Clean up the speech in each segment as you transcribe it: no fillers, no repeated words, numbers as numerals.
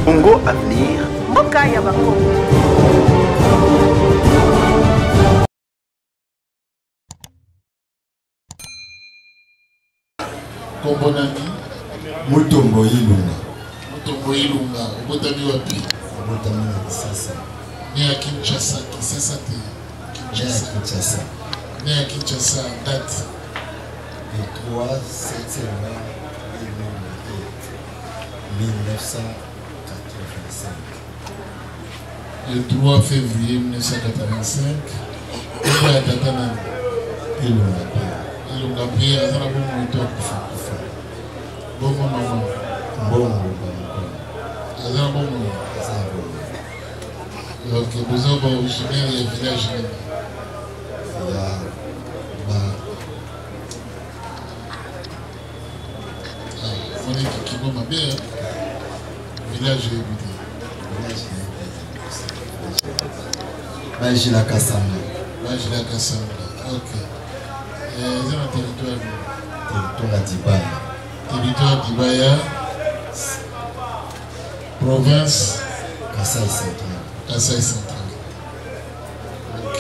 Congo Avenir. Mboka ya Bakongo. Kombonani Mutombo Ilunga. Mutombo Ilunga. Obotami wapi? Obotami na Kinshasa. Né à Kinshasa. Kinshasa te. Kinshasa. Né à Kinshasa. Date. Le 3 septembre 1985. Le 3 février 1985. Comment est Tatana? Ilunga. Ilunga Pierre. Azana bon moto. Bon maman. Bon. Azana bon moto. Ok, vous avez originaire du village. On est qui va ma bien. Village Village la Kassanga. Village la Kassanga. Ok. C'est un territoire. Territoire d'Ibaya. Territoire d'Ibaya. Province. Kassai Central. Kassai Central. Ok.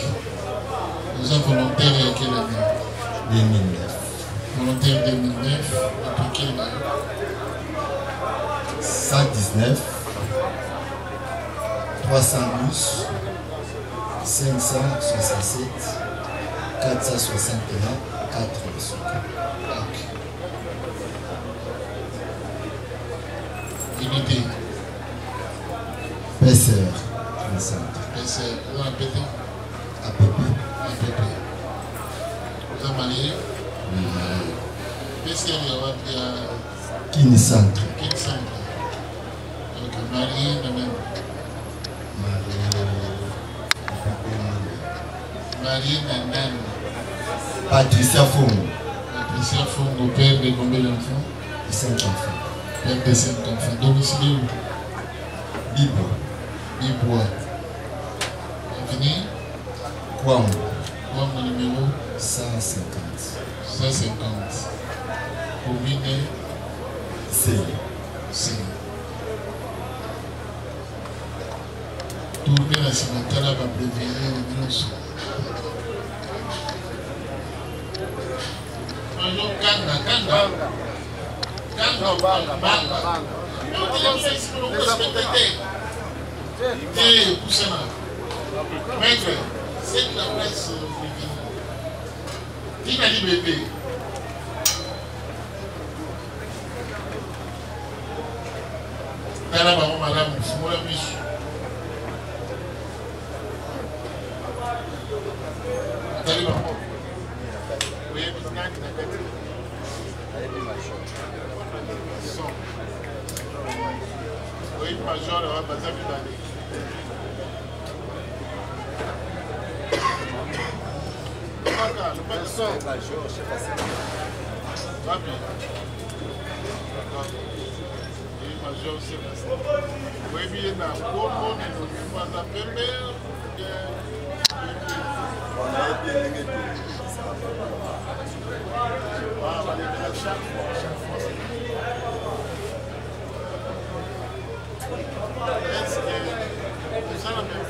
Vous êtes volontaire il y a quelle année? 2009. Volontaire 2009. Depuis quelle année? 119 312 567 461 4. Unité. PCR. PCR. Vous avez pété? APP. Vous avez marié? Oui. PCR, il y a Kini Centre. Kini Centre. Ok, marié, même. Marié, Nanan. Patricia Fongo. Patricia Fongo, père de combien d'enfants? 5 enfants. Père de 5 enfants. Domicile où? Bibois. Bibois. Fini? Kwamo. Kwamo numéro? 150. 150. Combine? C'est. Tourner la cimentale va prévenir le minus. Kanga. Maître, c'est la presse qui m'a dit bébé. Tala ba madame Fumola Michu. Tali ba. Oui, oui, major, on va passer plus d'années. Le son. Major, je sais pas si. Va bien. Oui, major, c'est pas ça. Oui, bien, on a un peu est-ce que nous allons faire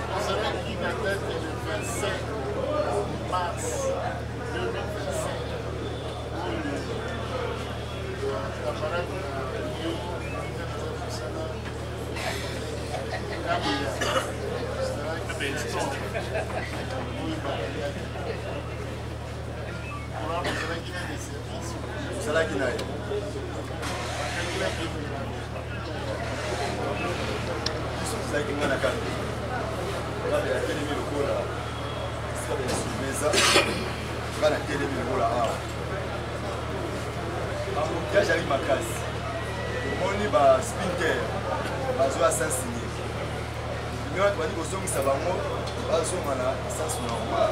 on savait qui datait le 25 mars 2025 l'appareil de la Rio Zaki mwana kando. Baba ya telemi lokola. Sasa ya sumeza. Bana telemi lokola awa. Amoukiage avec makasi. Omoni ba spinter. Bazo à s'ensigner. Mais on va dire kozongisa bango bazonga na sens normal.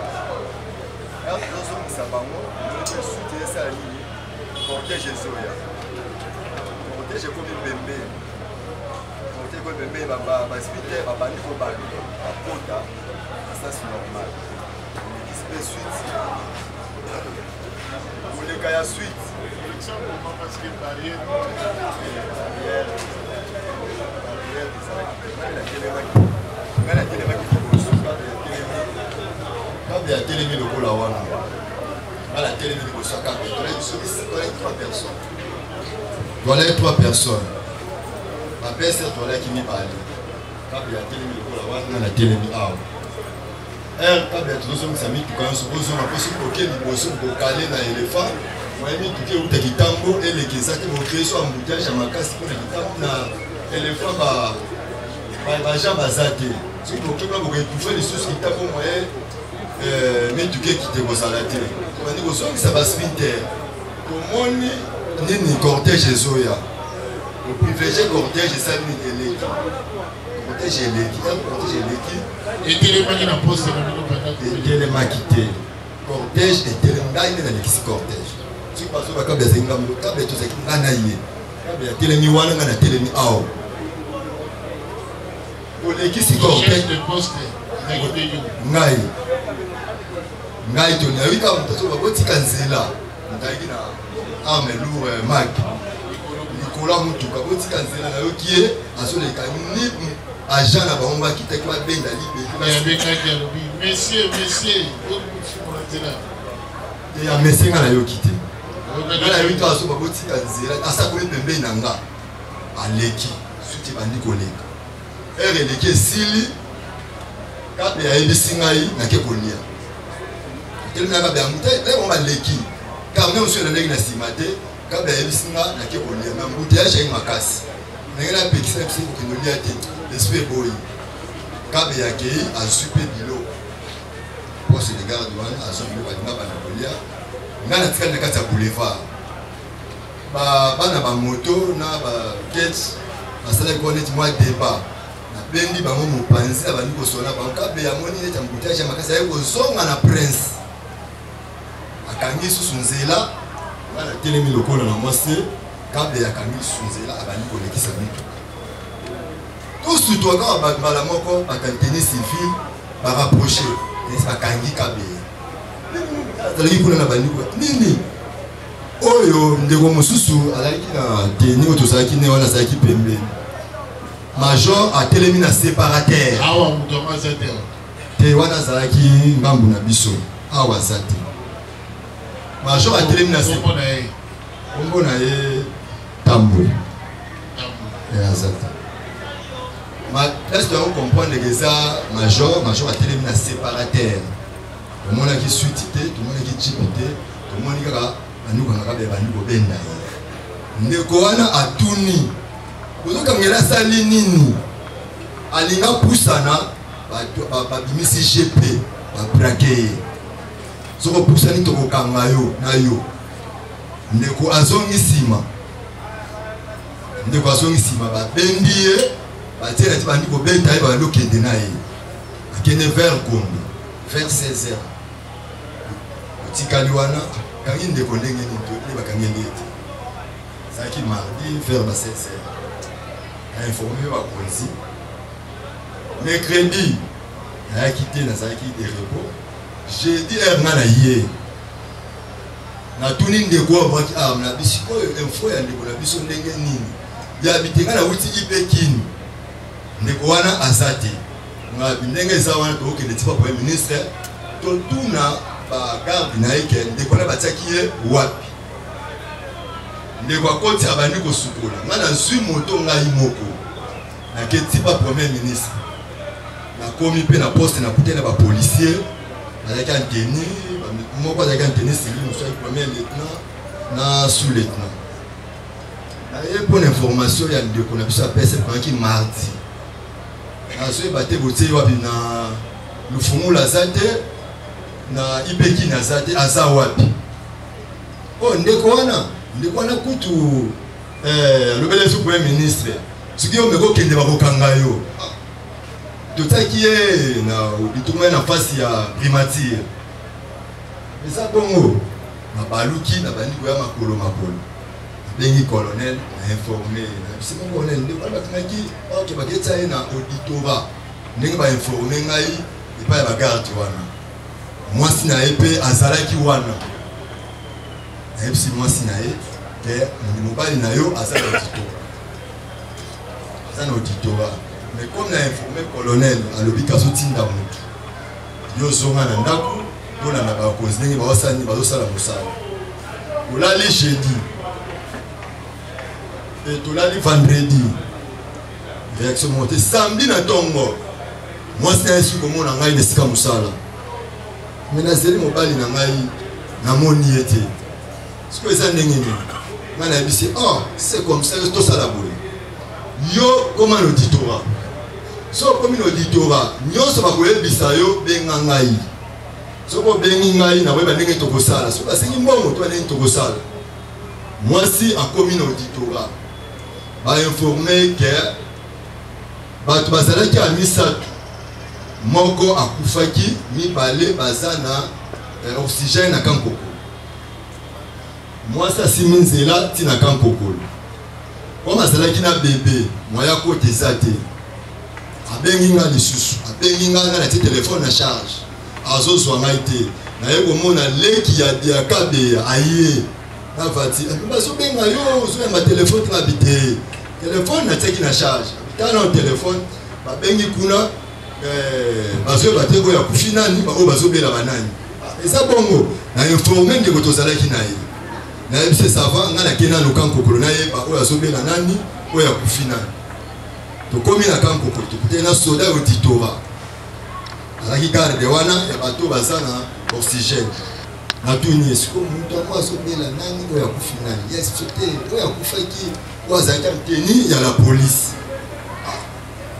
Alors kozongisa bango, on peut soutenir ça la ligne. Protège Zoya. Protège comme bembe. Bébé baba spiter baba niko ba pota ça c'est normal mais suite pour les cas suite parce que barrière Kabe a télémi le Kola Wana. À la télémi le Kola Kabe. Voilà 3 personnes. Ma père, c'est toi là qui m'y parle. Kabe a télémi le Kola Wana, la télémi A. Kabe a toujours mis tout quand on se pose auquel il bosse pour caler dans l'éléphant. Moi, je suis tout qui tambo et les qui s'attendent au créer soit embouteillage à ma casse pour les tambo na éléphant ba jambe azate. Si vous voulez vous étouffer les choses qui tambo moi mais tout qui te bosse à la télé. On dit que ça va spinter. Comment ni cortège zoya. Le privilégié cortège ça ni électrique. Cortège électrique, cortège électrique. Et téléma qui n'a pas posé et téléma quitté. Cortège et téléma dans le cortège. Si vous passez par le Zingambo, vous tout ce qui est anaïe. Vous avez télémi wana na télémi ao. Pour les qui s'y cortège de poste, ngai. Ngai to na wika mtaso baboti kanzela. Ndagi na arme lourd mag. Nicolas mutuka boti kanzela na yo kié aso le kanini agent na bomba qui te kwa benda libe. Messieurs, et ya messieurs na yo kité. Ngala yo to aso baboti kanzela asa ko pembe nanga. Aleki suti bandi koleka. Eleki sili kabe ya ebisingai na ke kolia. Telema kabe amuta e bomba leki. Kamwe monsieur na ndenge na simate kabe ya ebisinga na ke kolia. Na mbouteillage ya makasi. Ngala pekisa pisi ko kolia te. Esprit boy. Kabe ya kei a super bilo. Poste de garde douane a super badinga bana kolia. Ngana tika na kati ya boulevard. Bana ba moto na ba gates basala ko net moi débat. Bendi bango mopanzi abandi kosona bankabe ya moni neta mbouteillage makasi ayi kozonga na prince akangi susu nzela bana telemi lokola na mwasi kabe ya kangi susu nzela abandi kolekisa bitu tous toka bala moko bakanteni civil ba rapprocher les bakangi kabe tali kuna na bandi ko nini oyo ndeko mosusu alaki na teni otosaki ne wana saki pembeni. Major a télémi na séparateur. Awa mudoma zate. Te wana zalaki ngambu na biso. Awa zate. Major a télémi na séparateur. Kombo na ye Tambwe. Ya zate. Ma est-ce que on comprend que ça major a télémi na séparateur. Tout le monde qui suitité, tout le monde qui chipité, tout le monde qui a banuka ngakabe banuko benda. Ndeko wana atuni. Vous avez sali nini alinga pusana babimisi GP babrake soko pusani to kokanga yo na yo ndeko azongi sima babendi ye batira ti bandi ko beta ye ba lokende na ye akene vers Gombe vers 16h otikali wana kangi ndeko ndenge ni to le bakangeli ete saki mardi vers 16h informé wa polisi. Mercredi, il a quitté la zaki de repos. Jeudi, il a dit na tuni ndeko ba ki am na bisiko info ya ndeko na biso ndenge nini. Ya bitenga na wuti ipekini. Ndeko wana azate. Na ndenge za wana to ke tipa premier ministre to tuna ba garde na ike ndeko na bataki ye wapi. Ndeko akoti abandi ko sukola. Ngana zui moto ngai moko. Na ke tipa premier ministre. Na komi pe na poste na puté na ba policier. Avec un tennis, moi avec un tennis civil, nous sommes premier lieutenant, na sous-lieutenant. Et pour l'information, il y a des qu'on a pu s'appeler c'est pendant qui mardi. Na so baté boté wapi na lufumu la zate na ibeki na zate aza wapi. Oh ndeko wana kutu le bel premier ministre. Ce qui on me go kende ba kokanga yo. Totaki ye na bitumwe na fasi ya primature. Eza bongo na baluki na bandi ko ya makolo. Bengi colonel na informé na bisi bongo colonel ndeko batunaki ok baketsa ye na auditora. Ndenge ba informé ngai epa ya bagarde wana. Mwasi na epe azalaki wana. Na bisi mwasi na ye ke mobali na yo azala auditora. ça na auditorat. Mais comme on a informé colonel à l'obikaso tinda mutu. Yo zonga na ndako, on a ba cause ndenge ba osani ba osala mosala. Ola les jeudi. Et tout là les vendredi. Réaction montée samedi na tongo. Moi c'est ainsi comme on a ngai nesika mosala. Mais na zeli mobali na ngai na moni été. Ce que ça ndenge ni. Ngana bisi oh, c'est comme ça tout ça la boule. Yo comme un auditorat. So comme un auditorat, nyonso ba koyebisa yo benga ngai. So ko bengi ngai na weba ndenge tokosala. So basengi mbongo to ndenge tokosala. Moi si en commune auditorat ba informer que bato bazalaki a misatu moko akufaki mibale bazana oxygène na kankoko. Moi ça si minzela tina kankoko. Comme azalaki na bébé, moi ya ko tezate. Abengi nga lisusu, abengi nga na téléphone na charge. Azo zwanga ite. Na yeko mona leki ya diakabe aye. Na vati, baso benga yo, zo ma téléphone na bité. Téléphone na teki na charge. Tana au téléphone, ba bengi kuna baso bateko ya kufina ni ba baso bela banani. Eza bongo, na informer ngeko tozalaki na ye. Na yebise sava nga na kena lokanko kolona ye ba oya sobela nani oya kufina. To komi na kanko ko to na soda auditorat. Alaki garde wana ya bato bazana oxygène. Na tuni esiko muntu akwa sobela nani oya kufina. Yes sote oya kufaki wazaka teni ya la police.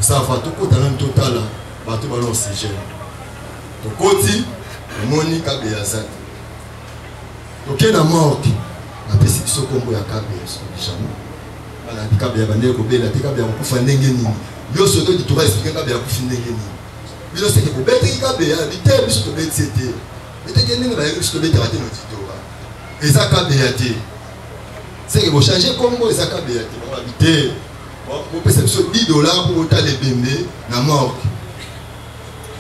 Ça va tout côté dans total bato ba oxygène. To koti moni ka beazat. To kena mort. Apesi biso kombo ya kabe jamais. Ala kabe ya bande ko bela te kabe ya kufa ndenge nini. Yo soto di toba expliquer kabe ya kufa ndenge nini. Biso c'est que ko bete kabe ya bité biso to bete c'était. Bete ndenge ba biso to bete raté no titoba. Eza kabe ya te. C'est que vous changer kombo eza kabe ya te. On habiter. Bon pesa biso $10 pour otale bembe na mort.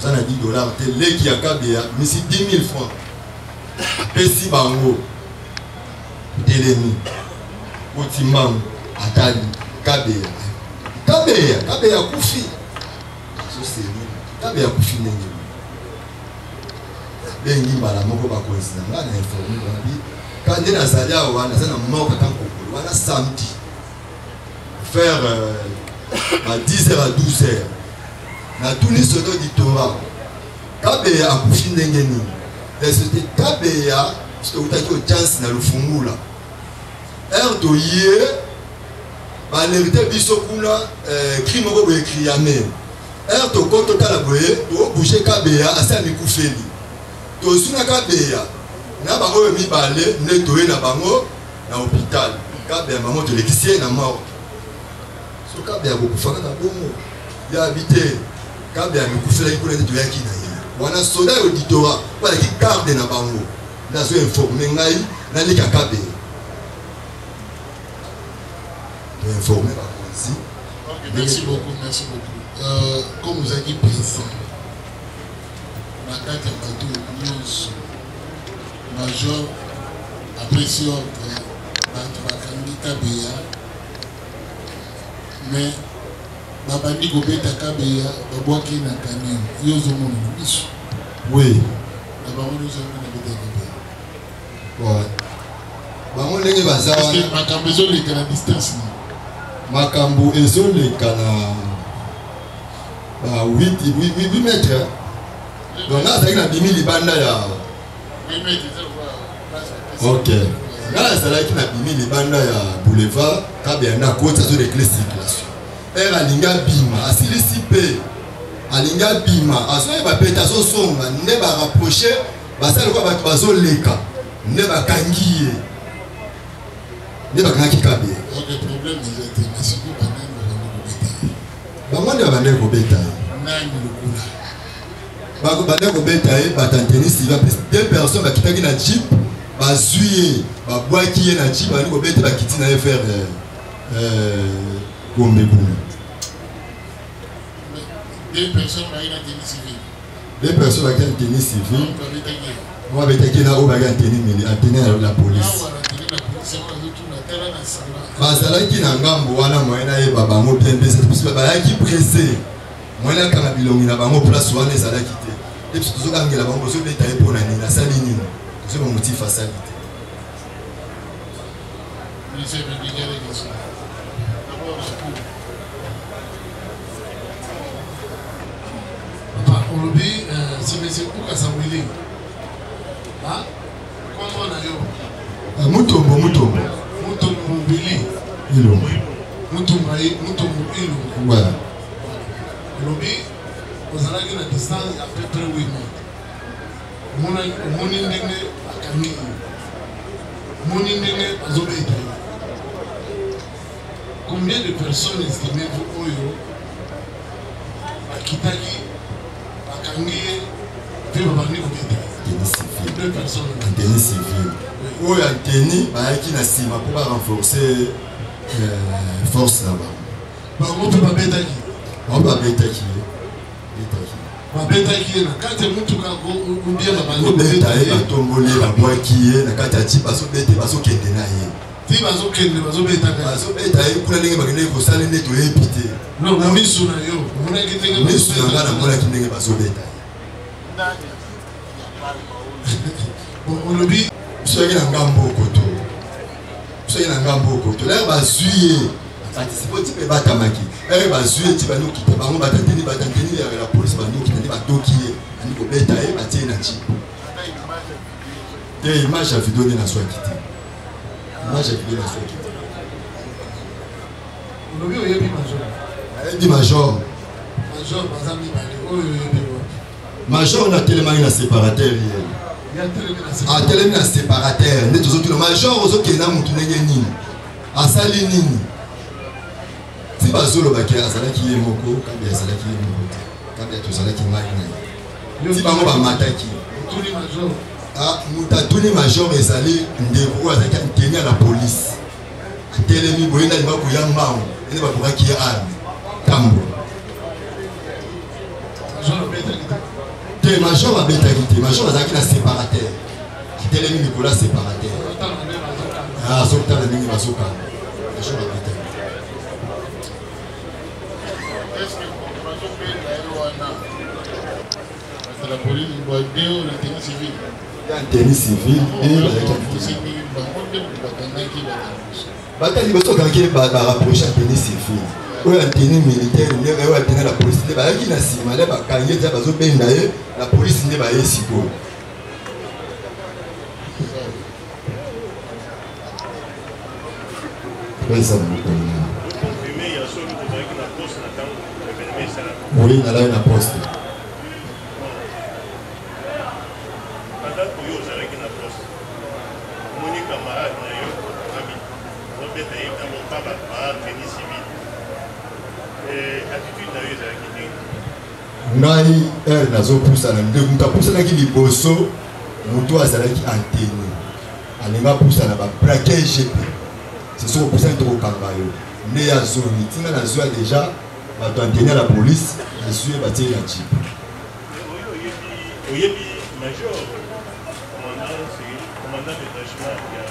Ça na $10 te leki ya kabe ya misi 10,000 francs. Pesi bango. Telemi Otimam Atali Kabeya Kufi so c'est Kabeya Kufi nengi bengi mbala moko bakonzina nga na informer babi kande na zalia wana sana moko kankoko wana samedi faire à 10h à 12h na tuni soto di Torah Kabeya Kufi nengi ni c'était Kabeya c'est utaki o chance na lufungula to yé ba lerite biso kuna crime ko bo ekriame to konto tala boye to boucher Kabeya asa mikufeli to suna Kabeya na ba o mi bale ne to na bango na hôpital Kabeya maman to lekisie na mort so Kabeya ko kufaka na bongo ya habité Kabeya mikufeli kuna to yaki na ye wana soda auditorat wala ki garde na bango na zo informer ngai na lika Kabeya informer aussi. Merci beaucoup, merci beaucoup. Comme vous avez dit, président, la carte est bateau, major, apprécié Bakandi Kabeya, mais Babandi Gobeta Kabeya, Babouaki Nakani, Yozomo Nibisu. Oui. Ouais. Parce que Makambo est à la distance. Makambo est à 8 mètres. Donc là, c'est une bimi libanda ya. 8 mètres. Ok. Là, c'est une bimi libanda ya boulevard. Kabeya na côte sur les clés circulation. Elle a linga bima, asilisi pe. Alinga bima, aso ba peta so songa, ne ba rapprocher, ba sala ko ba bazo leka, ne ba kangiye. Ne ba kangi Kabeya. Le problème des internationaux, Bamande abande ko betaye. Nani lokula. Bako bande ko betaye batanteni si deux personnes ba kitaki na jeep, ba zuye, ba boaki na jeep ba ko betaye ba kiti na faire Gombe Gombe. Deux personnes ba ina tennis civil. Deux personnes ba ina tennis civil. On va betaye na o ba ina tennis militaire, tennis la police. bazalaki na ngambo wana moyena yeba bango bien bien bayaki pressé moyena kanga bilongi na bango place wana ezalaki te et puis tozokangela bango tozobeta ye mpona nini asali nini tozoba motif asali te. Aujourd'hui, c'est M. Koukasawili. Ah, comment on a eu Mutombo Billy. Mutombo Ilo. Voilà. Aujourd'hui, vous allez à la distance à peu près 8 mois. Mon indéné à Camille. Mon indéné à Zobéta. Combien de personnes estimez-vous Oyo à Kitali? Deux personnes. Antenne civile. Oui, antenne, qui n'a pas pour renforcer force là-bas. On peut pas bêter qui. On peut bêter qui. On peut bêter qui. Quand tu montes ou bien la bande. On peut bêter la tombolée, la boîte qui est, la catati, parce que bêter, parce que bêter naïe. Si parce que bêter, parce que bêter. Parce que bêter, pour aller gagner au salon de tout épité. Non, on est sur la yo. On est qui n'est pas sur la gare, on est qui n'est pas sur bêter. On le dit. Soyez un gambo koto. Soyez un gambo koto. Là, on va suyer. Participer, tu peux battre Maki. Là, on va suyer, tu vas nous quitter. Par contre, il va t'entenir avec la police, va nous quitter, va toquer. Il faut bêter, il va tirer un chip. Des images à vidéo de la soie quittée. Image à vidéo de la soie quittée. On le dit, il y a des majors. Il dit major. Major, par exemple, major on a tellement un séparateur hier. Ah, tellement un séparateur. Nous tous autres major aux autres qui n'ont pas nini. Asali nini. Si bazolo bakia asala qui est moko, quand bien asala qui est moko. Quand bien tous asala qui est si bango ba mataki. Tous les majors. Ah, muta tous les majors ezali ndeko azaki tenir à la police. Telemi boyena ba kuyamba. Ene ba pourra qui est arme. Tambo. Major a bétalité, major a zaki na séparateur. Qui télé Nicolas séparateur. Ah, sauta la ligne basoka. Major a bétalité. Est-ce que la police doit dire la tenue civile? La tenue civile et batali bato kanki ba rapprocher la tenue civile. Ou la tenue militaire, ou la tenue la police. Ba qui na sima le ba kangi za bazo benda ye. La police n'est pas ici pour. Oui, ça vous oui, là, il y a un poste. Ngai nazo poussa na ndeko mutapusa na ki liboso muto azalaki antenne alinga poussa na ba braquage c'est ça poussa to kamba yo ne ya zone tinga na zwa déjà ba to antenne la police je suis battu la chip oyebi major commandant détachement ya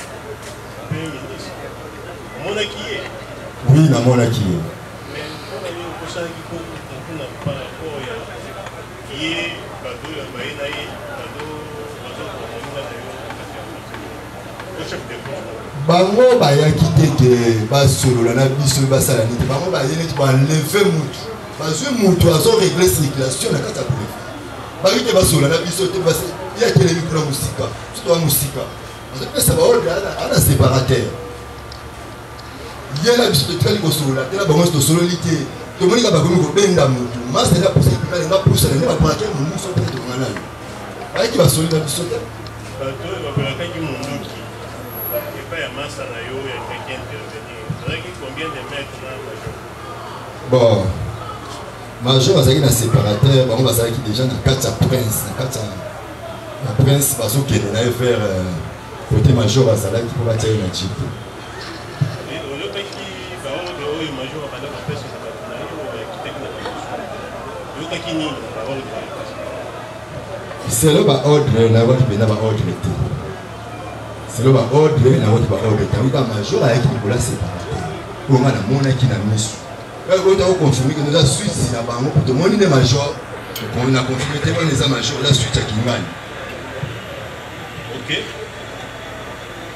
premier ministre mona qui est oui na mona qui est mais on a eu poussa qui pour par rapport ya qui bateau ya baina ye bango bayaki teke basolola na biso basala nini bango bayeni ti banleve mutu bazwi mutu azoregle circulation na kati ya préfet baki te basolola na biso te yatelemi kuna mosika soto wa mosika azopesa baordre ana séparateur ye na biso totikali kosolola te na bango nyonso tosololi te tomonika bakomi kobenda mutu masela pusa epimalenga pusa nene baponake momuso mpe tokanga nayo bayaki basoli na biso te bato bapelakaki mondoki epai ya masa na yo ya kaki intervenir ozalaki combien de mètres na major bon major azalaki na séparateur bango bazalaki déjà na kati ya prince na kati ya prince bazokende na ye vers côté major azalaki mpo batia ye na jipe oyokaki baordre oyo major abanda kopesa na bato na yo bakitaki na oyokaki nini na baordre selo baordre na baki mpena baordre te c'est le ordre na votre ordre tant major avec Nicolas séparateur on a mona qui na misu on a confirmé que nous a suite na bango pour tout le monde major on a confirmé que les major la suite à Kimani. OK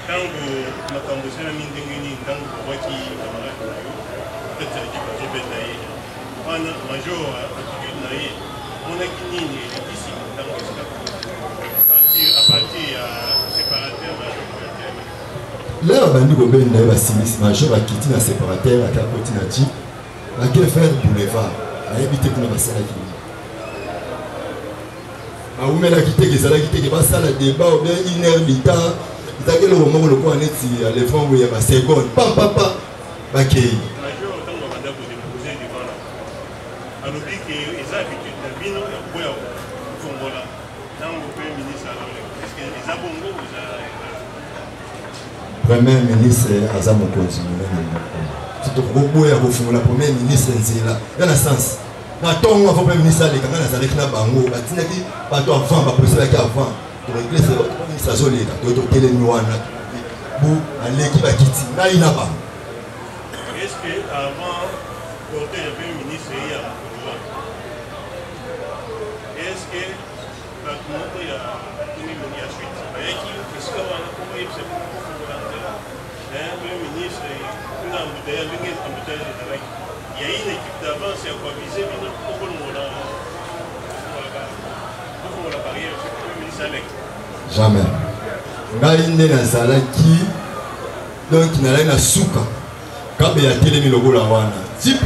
tango makambo sala mindengeni tango waki camarade peut-être que je vais d'ailleurs on major attitude naïe on a qui ni ici tango à partir séparateur major là bandi ko ben na ba simis major akiti na séparateur akakoti na jeep akele faire boulevard a éviter que na basala ki a umela kiteke sala kiteke basala débat ou bien une heure d'temps Zaki le moment où le coin est les fonds où il y a ma seconde, pam papa, bakei. Major tant qu'on va déposer devant là. On oublie que les habitudes de vino et de boire au Congola. Dans le premier ministre, est-ce que les abongos ou ça? Premier ministre Azam Okonzi. C'est tout beaucoup à vous la première ministre Nzela. Dans le sens, na tongo avant premier ministre les kanga na zaleki na bango, batinaki bato avant, ba police qui avant. Pour régler ce ça zone là to télé noana bu aleki bakiti na inaba est-ce que avant porter le premier ministre il y a est-ce que la monde il y a une suite avec qui est-ce qu'on a comment il se le premier ministre une embouteillage il y a une équipe d'avance et quoi viser mais pour le monde pour la barrière le ministre avec jamais. Ngai nazalaki donc nalai na suka kabe ya telemi logo la wana type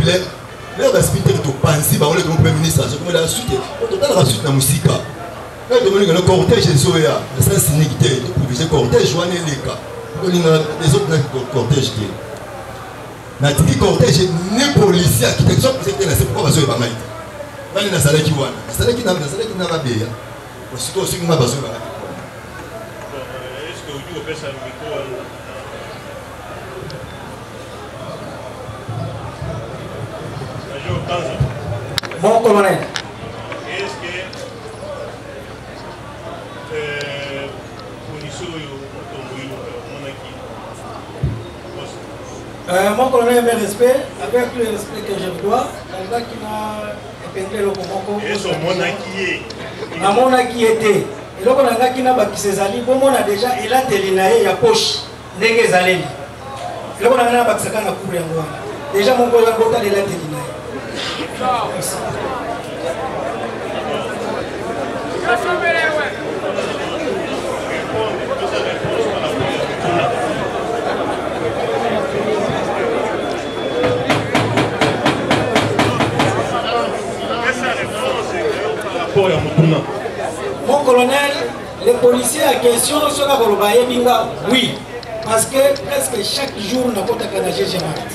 le baspiter to pansi ba on le premier ministre so comme la suite total la suite na musika là demoni le cortège zoya ça signité pour viser cortège wana leka on les autres na cortège qui na tiki cortège ne policier qui te sorte c'est que c'est pourquoi bazo ba mai bali nazalaki wana nazalaki na babeya osiko osiko ma bazo ba Bon colonel. Est-ce que mon colonel, mes respects, avec le respect que je dois, quelqu'un qui m'a épinglé le Komoko. Est-ce mon qui était. Et donc on a qui n'a pas qui s'est allé. Bon, on a déjà et là télinaé ya poche n'engage allé. Et donc on a pas ça quand couvrir moi. Déjà mon colonel bota de la télinaé. Mon colonel, les policiers à question sur la Binga, oui, parce que presque chaque jour on a pas de GG Mart.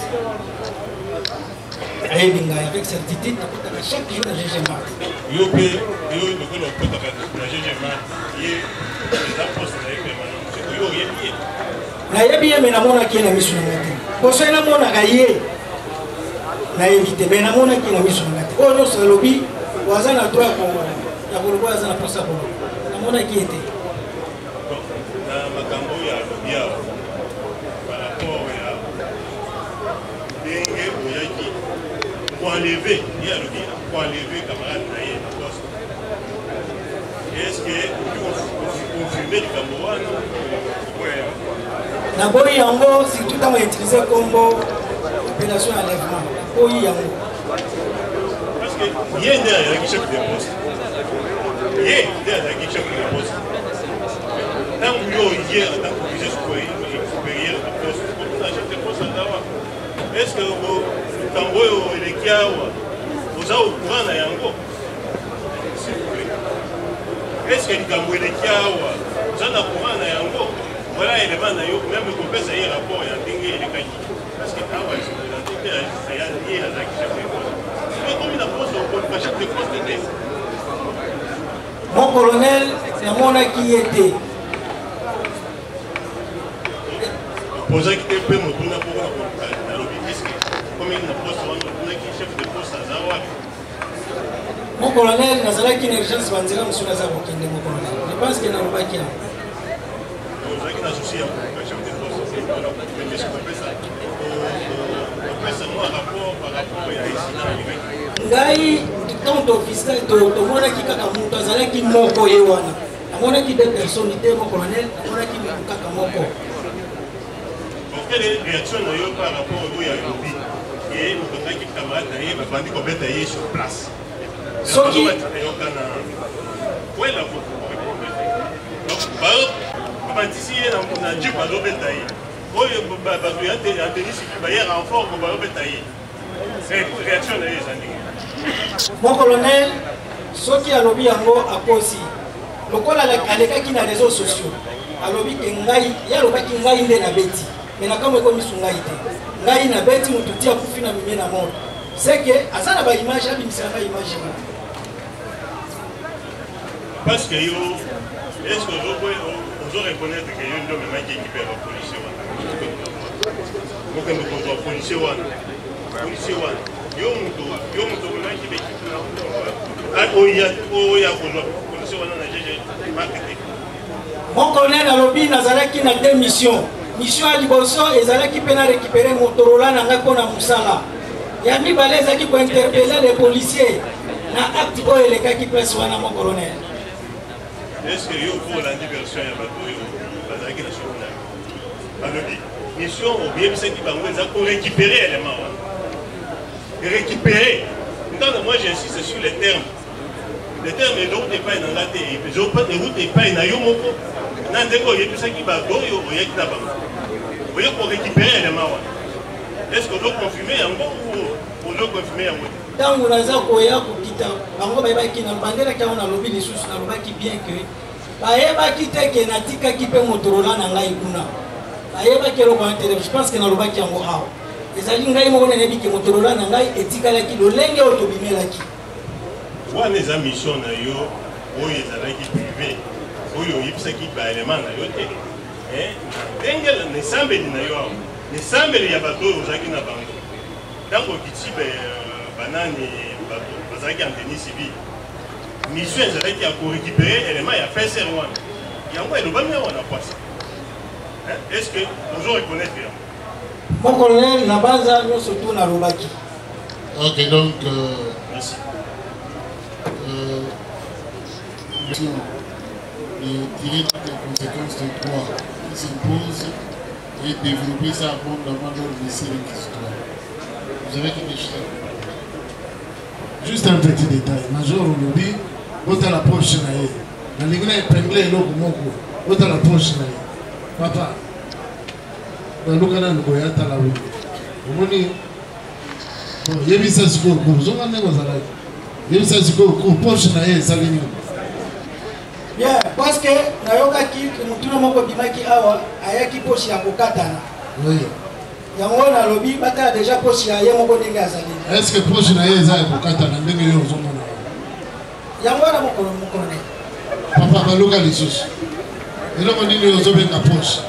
Avec certitude, on a chaque jour de GG Mart. Na bien mais na mona qui na mission na ngati. Parce que na mona gaye. Na éviter mais na mona qui na mission na ngati. Oh non c'est lobby, waza na droit ko ya ko waza na posa ko. Na mona qui était. Na makambo ya lobby par rapport à dengue oyaki pour enlever ya lobby pour enlever camarade na ye na poste. Est-ce que vous confirmez du Cameroun? Na boyi yango si tout a utilisé comme opération enlèvement. Boyi yango. Parce que il y a un chef de poste. Il y a un chef de poste. Tant que il y a tant que vous êtes supérieur de poste, pour un chef de poste là. Est-ce que vous Kamboyo et les Kiawa vous avez au courant na yango? S'il vous plaît. Est-ce que Kamboyo et les Kiawa vous avez au courant na yango? Voilà, il demande à eux, même qu'on peut essayer rapport et en dingue et les cahiers. Parce que là, ils sont identifiés, c'est lié à la chef de poste. Mais comme il a posé au chef de poste était. Mon colonel, c'est mon qui était. Posé qui était peu, mon tourne pour la lobby. Est-ce que, comme il n'a pas souvent le chef de poste à Zawa? Mon colonel, nous avons une urgence, on dirait que nous sommes à mon colonel. Je pense qu'il n'y a pas qui a. on associe à la chambre des postes. Mais ce qu'on fait ça, on fait seulement un rapport par rapport à l'incident arrivé. Ngai tant officiel to mona ki kaka mutu azalaki moko ye wana. Amona ki deux personnes te mo colonel, amona ki kaka moko. Donc quelle est la réaction de yo par rapport au ya lobby et au contraire qui camarade d'ailleurs va bandi ko beta ye sur place. Soki ouais la photo. Donc ba d'ici na Dieu ba beta ye. Oyo ba ya tenir si ba hier renfort ko ba beta ye. C'est une réaction de les mon colonel, ce qui a lobby yango akosi. Le col alekaki na réseaux sociaux. A lobby ke ngai, ya lobaki ngai nde na beti. Mais na kama ko misu ngai te. Ngai na beti mutu tia kufi na mimi na moto. C'est que asana ba image abi misanga image. Parce que yo est-ce que on doit reconnaître que yo ndo même qui équipe la police wana. Donc on doit policier wana. Policier wana. Yo mutu même qui équipe na. Oya policier wana na GG marketing. Mon colonel a lobby nazalaki na deux missions. Mission à Liboso ezalaki pena récupérer Motorola na ngako na musala. Ya mibale ezaki ko interpeller les policiers na acte oyo elekaki place wana mon colonel. Est-ce que yo pour la diversion ya bato yo bazalaki na chokuna? Alobi mission au bien c'est qui bango za ko récupérer élément wana. Récupérer. Donc moi j'insiste sur les termes. Les termes de route n'est pas une engagé. Les routes n'est pas une ayomoko. Nandeko yetu saki ba do yo oyaki na bango. Oyo pour récupérer élément wana. Est-ce que doit confirmer yango ou doit confirmer yango? Tango naza koya kokita bango bayebaki na bandela ka na lobby lisusu na lobaki bien que bayebaki te ke natikaki pe Motorola na ngai kuna. Bayebaki loko intérêt. Je pense que na lobaki yango awa. Ezali ngai moko na nebi ke Motorola na ngai etikalaki lolenge otobimelaki. Wana eza mission na yo oyo ezalaki privé oyo oyebisaki baélément na yo te ndenge nesambeli na yo awa nesambeli ya bato oyo ozalaki na bango ntango okiti banani bato bazalaki en tenue civile mission ezalaki ya korécupérer élément ya FSR wana yango elobami awa na kwasi. Est-ce que ozo reconnaître yango? Mon colonel na banza nyonso tu na lobaki. Ok, donc merci. De tirer toutes les conséquences de droit qui s'imposent et développer ça abondamment dans le récit de l'histoire. Vous avez quelque chose? Juste un petit détail. Major Olobi, vous avez la poche naïe. Dans les gars épinglés, vous avez la poche naïe. Papa, dans le cas de Goyata, la rue. Vous voyez, il y a eu ça sur le cours. Vous avez eu ça sur le cours. Poche naïe, ça vient. Bien, parce que nayoka ki mutuna moko bimaki awa ayaki poche ya kokatana. Oui. Yango na lobby bata déjà poche ya ye moko ndenge azali. Est-ce que poche na ye eza ya kokatana ndenge yo ozomona? Yango na mokolo ne. Papa baluka lisusu. Eloko nini yo ozobenga poche?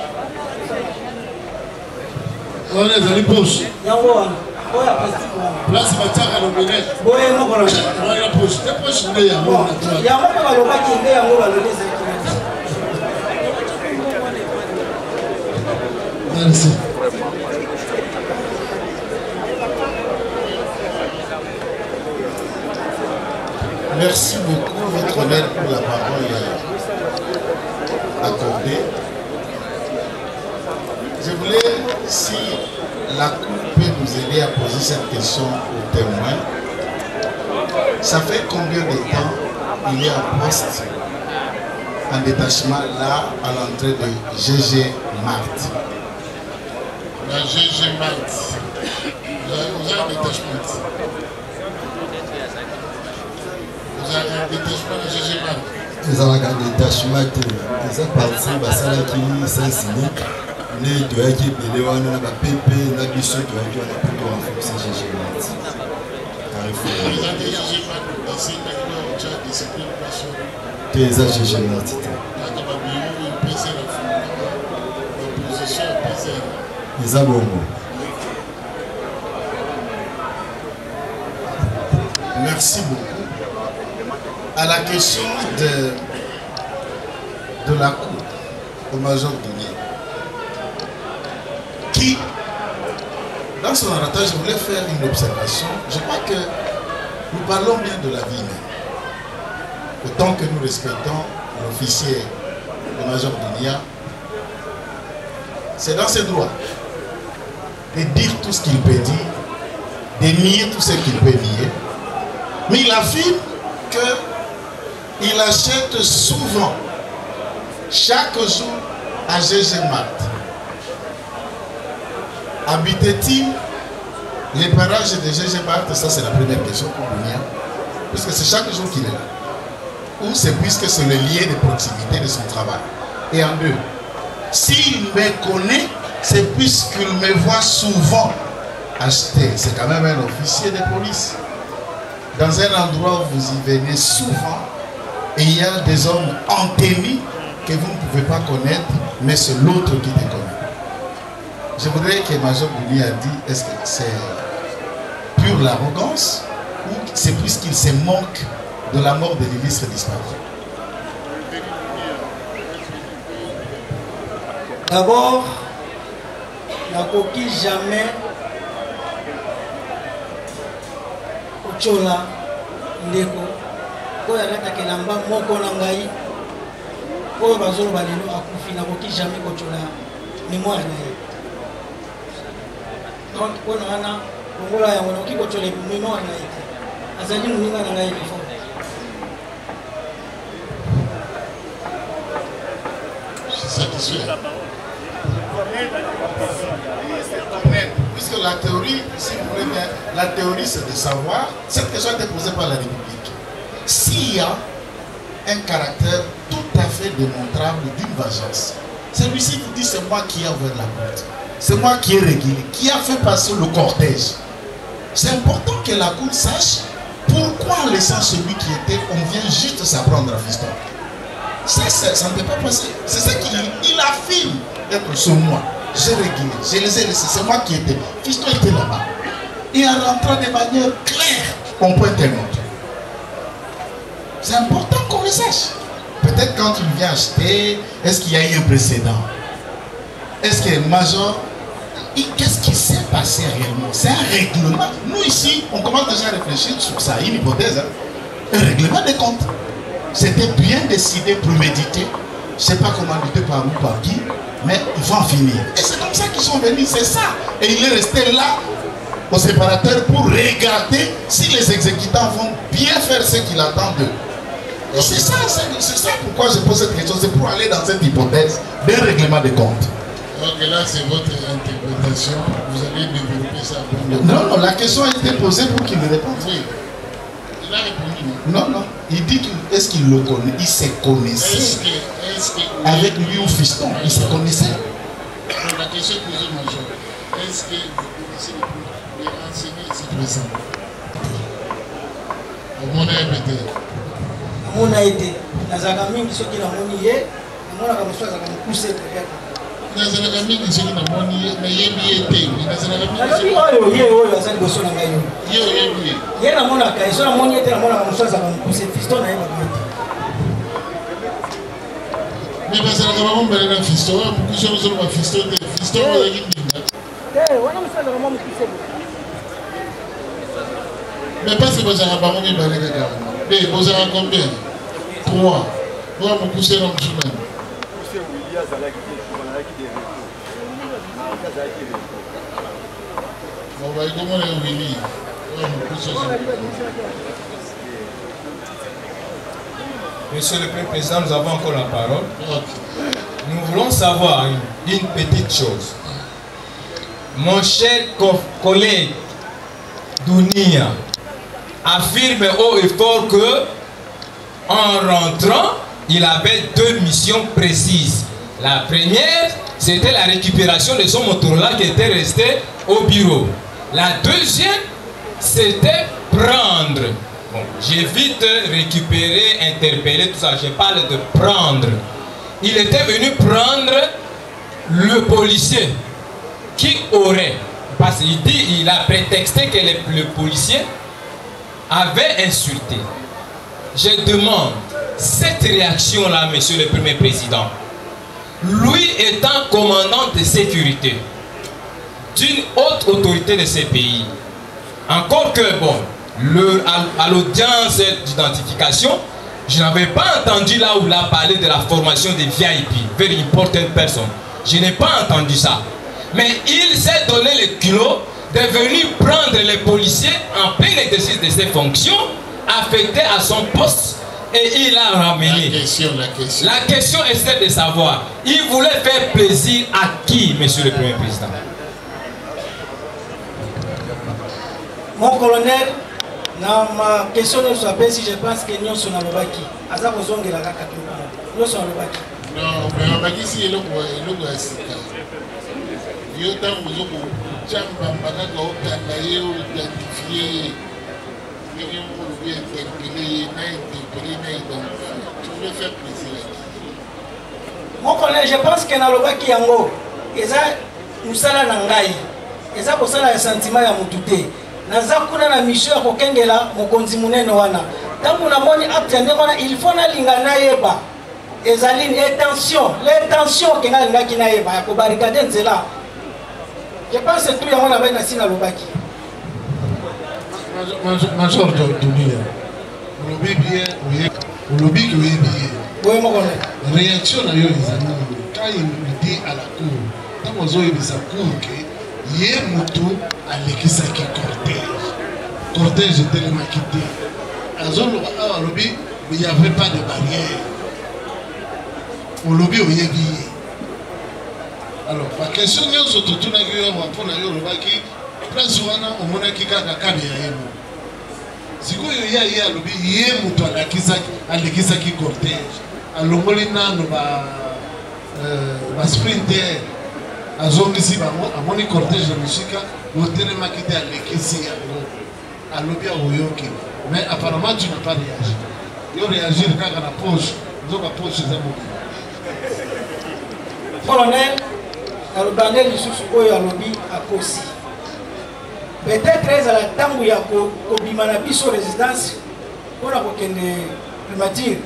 Wana ezali poche. Yango wana. Oya plastique wana. Place batiaka nomine. Boye mokolo ne. Wana poche. Te poche nde yango wana tra. Yango mpe balobaki nde yango balobi ezalaki neti. Merci. Merci beaucoup, votre honneur, pour la parole accordée. Je voulais, si la Cour peut nous aider à poser cette question aux témoins, ça fait combien de temps il est en poste en détachement là à l'entrée de GG Marthe? La GG Marthe. Vous avez un détachement. Vous avez un détachement de GG Marthe. Ils ont un détachement ils ont parti basalaki Saint-Cynique. Les deux qui étaient là, on a PP, on a biso qui ont plutôt renforcé GG Marthe. Vous avez GG Marthe, c'est une discipline nationale. Qu'est-ce que GG Marthe? Les abonnés. Merci beaucoup. À la question de la Cour, au Major Guinée. qui, dans son narrateur, je voulais faire une observation. Je crois que nous parlons bien de la vie humaine. Autant que nous respectons l'officier, le major Dunia, c'est dans ses droits de dire tout ce qu'il peut dire, de nier tout ce qu'il peut nier. Mais il affirme qu'il achète souvent, chaque jour, à GG Mart. Habitait-il les parages de GG Mart? Ça, c'est la première question pour Dunia, puisque c'est chaque jour qu'il est là. Ou c'est puisque c'est le lien de proximité de son travail. Et en deux, s'il me connaît, c'est puisqu'il me voit souvent acheter. C'est quand même un officier de police. Dans un endroit où vous y venez souvent, et il y a des hommes antémis que vous ne pouvez pas connaître, mais c'est l'autre qui te connaît. Je voudrais que Major Bouli a dit, est-ce que c'est pure l'arrogance ou c'est puisqu'il se moque de la mort de l'illustre disparu? D'abord, nakoki jamais ochola ndeko oyo akataka elamba moko na ngai oyo bazoloba lelo akufi, nakoki jamais kochola mémoire na ye. Donc mpona wana kongola yango nakoki kochola mémoire na ye te, azali moninga na ngai befo. Je suis satisfait. Puisque la théorie, si vous voulez bien, la théorie c'est de savoir, cette question a été posée par la République. S'il y a un caractère tout à fait démontrable d'une vengeance, celui-ci vous dit c'est moi qui ai ouvert la porte, c'est moi qui ai régulé, qui a fait passer le cortège. C'est important que la cour sache pourquoi en laissant celui qui était, on vient juste s'apprendre à fiston. Ça ne peut pas passer. C'est ça qu'il affirme être sur moi. J'ai régulé, je les ai laissés, c'est moi qui étais. Fiston était là-bas. Et en rentrant de manière claire, on pointe un autre. C'est important qu'on le sache. Peut-être quand il vient acheter, est-ce qu'il y a eu un précédent? Est-ce que Major, qu'est-ce qui s'est passé réellement? C'est un règlement. Nous ici, on commence déjà à réfléchir sur ça, une hypothèse. Hein? Un règlement des comptes. C'était bien décidé, prémédité. Je ne sais pas comment lutter par où, par qui, mais il faut en finir. Et c'est comme ça qu'ils sont venus, c'est ça. Et il est resté là, au séparateur, pour regarder si les exécutants vont bien faire ce qu'il attend d'eux. C'est ça pourquoi je pose cette question, c'est pour aller dans cette hypothèse d'un règlement de compte. Donc là, c'est votre interprétation, vous allez développer ça. Non, la question a été posée pour qu'il me réponde. Oui. Il a répondu. Non, il dit est-ce qu'il le connaît, il se connaissait. Avec lui ou fiston, il se connaissait. Donc la question posée, Major, est-ce que vous connaissez les renseignements ici présents? Mon répété. Mon a été. Nazaka mingi soki na moni ye, namona ka mosusu azaka mokuse peut-être. Nazalaka mingi soki na moni ye, mais yebi ye te. Nazalaka mingi soki. Oyo azali liboso na ngai yo. Ye oyebi ye. Ye namonaka eso namoni ye te, namonaka mosusu azaka mokuse fiston na ye bakati. Mais bazalaka bango mbele na fiston, oyo mokuse ozoloba fiston te. Fiston ozalaki ndinga. Wana mosusu azaka mwa mokuse. Mais parce que bazalaka bango mibale kaka wana. Mais vous avez combien? 3. Vous avez beaucoup de gens qui sont Monsieur le Président, nous avons encore la parole. Nous voulons savoir une petite chose. Mon cher collègue Dunia affirme haut et fort que en rentrant, il avait 2 missions précises. La première, c'était la récupération de son Motorola qui était resté au bureau. La deuxième, c'était prendre. Bon, j'ai vite récupéré, interpellé, tout ça. Je parle de prendre. Il était venu prendre le policier qui aurait, parce qu'il dit, il a prétexté que le policier avait insulté. Je demande cette réaction-là, Monsieur le Premier Président. Lui étant commandant de sécurité, d'une haute autorité de ces pays. Encore que, bon, à l'audience d'identification, je n'avais pas entendu là où il a parlé de la formation des VIP, very important person. Je n'ai pas entendu ça. Mais il s'est donné le culot de venir prendre les policiers en plein exercice de ses fonctions, affectés à son poste, et il a ramené. La question est celle de savoir, il voulait faire plaisir à qui, monsieur le Premier Président? Mon colonel, dans ma question, si je pense que nous sommes dans le baki. Aza besoin de la kaka. Nous sommes dans le baki. Non, mais on va dire si il est là, il y a tant de gens qui ont identifié, mon collègue, je pense que dans le baki yango, nous sommes dans ngai, et ça pour ça le sentiment ya mutute. Naza kuna na mission ya kokengela mokonzi munene wana. Tangu na moni apte ndekona il faut na linga na yeba. Ezali l'intention que nga linga kina yeba ya ko barricade nzela. Je pense que tout yango na bana sina lobaki. Major Dunia. Olobi bien, olobi que bien. Oui, mon collègue. Réaction na yo ezali quand il dit à la cour. Tant ozo yebisa cour que yé mutu alekisaki cortège tellement quitté. À Olobi, il n'y avait pas de barrière. Olobi oyebi. Alors, la question est surtout tout pour la Yorobaki, place wana omona kikaka kabi ya yemo. Siko yo ya Olobi yé mutu alekisaki cortège. Alongoli nano ba sprinter azongisi bango amoni cortège de musika botelema kité alekisi yango alobi oyoki mais apparemment tu n'as pas réagi. Yo réagir kaka na poche nzoka poche za moki. Colonel alobandeli lisusu oyo alobi akosi. Peut-être ezala ntango ya kobima na biso résidence mpona kokende primature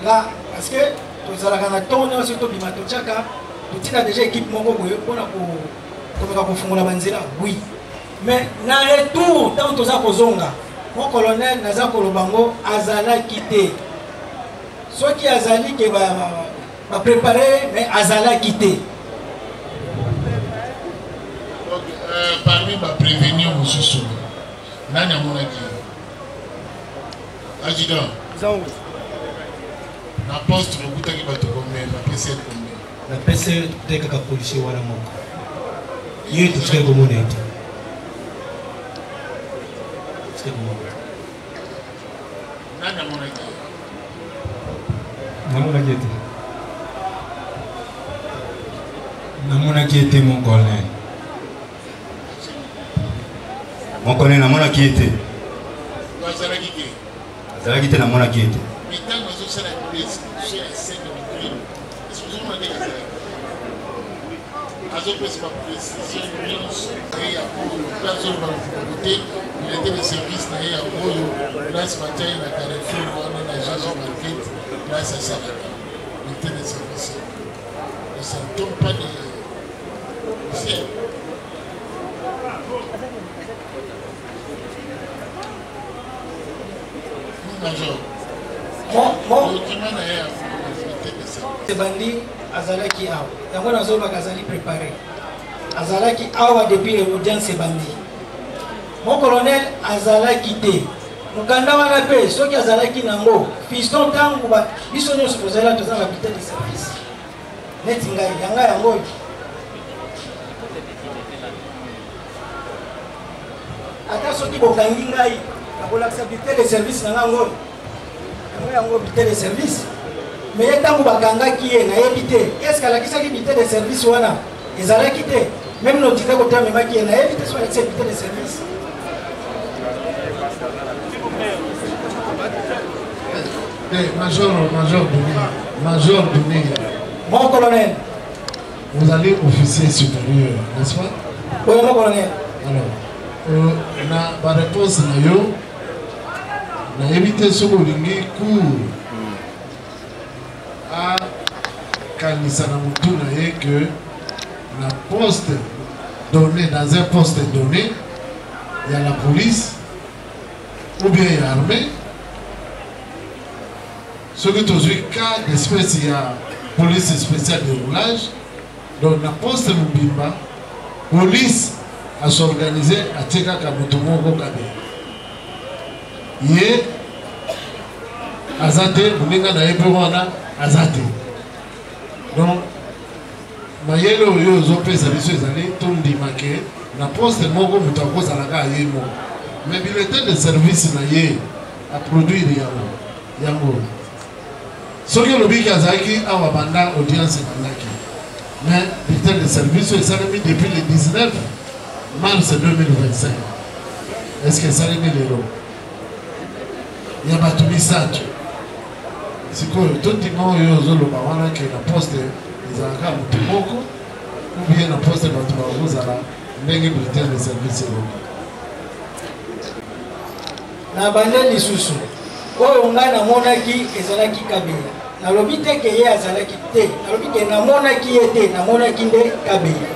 là parce que tozalaka na ntongo nyonso tobima totiaka totina déjà équipe moko boye mpona komeka kofungola banzela oui mais na retour ntango toza kozonga mon colonel naza koloba ngo azalaki te soki azali ke baprépare mais azalaki te. Parmi ma prévenir mosusu nani amonaki adjudant na poste lokutaki bato combien na PCR combien na PCR tekaka policier wana moko ye totikali komona ete nani amonaki namonaki ete namonaki ete mon colonel. Mon colonel namonaki ete azalaki te namonaki ete il était de service à Boyo, place Bataille, la Carrefour, on a la Jaja Market, place à Sarah. Il était de service. Et ça ne tombe pas de. C'est. Bandi azalaki awa yango nazoba kazali préparé azalaki awa depuis l'audience bandi mon colonel azalaki te mukanda wana pe soki azalaki nango fiston tangu ba biso nyonso tozala tozala habité de service neti ngai yanga yango ata soki bokangi ngai nakolakisa habité de service na ngango yango habité de service mais tangu bakangaki ye nayebi te est-ce alakisaki habité de service wana ezalaki te même notité kota memaki ye nayebi te so alakisa habité de service. Major Dunia. Mon colonel. Vous allez officier supérieur, n'est-ce pas? Oui, mon colonel. Alors, ma réponse na évité ce que cours à Kanisa na mutu na que la poste donné dans un poste donné, il y a la police, ou bien il y a l'armée. Ce que tu as vu, cas d'espèce, il y a police spéciale de roulage. Donc, la poste Mubimba, police a s'organisé à Teka Kamotomoko Kabe. Yé, Azate, Mouninga na Epewana, Azate. Donc, Mayelo yo zope sabiso ezali tondi make na poste moko mutu akozalaka ye moko. Mais bulletin de service na ye a produire yango. Soki olobiki azalaki awa banda audience bandaki. Mais bulletin de service esalemi depuis le 19 mars 2025. Est-ce que esalemi lelo? Ya bato misato. Sikoyo tondima oyo ozoloba wana ke na poste ezalaka motu moko ou bien na poste bato bakozala ndenge bulletin de service elobi. Na bande lisusu oyo ngai namonaki ezalaki Kabeya, nalobi te ke ye azalaki te, nalobi ke namonaki ye te, namonaki nde Kabeya.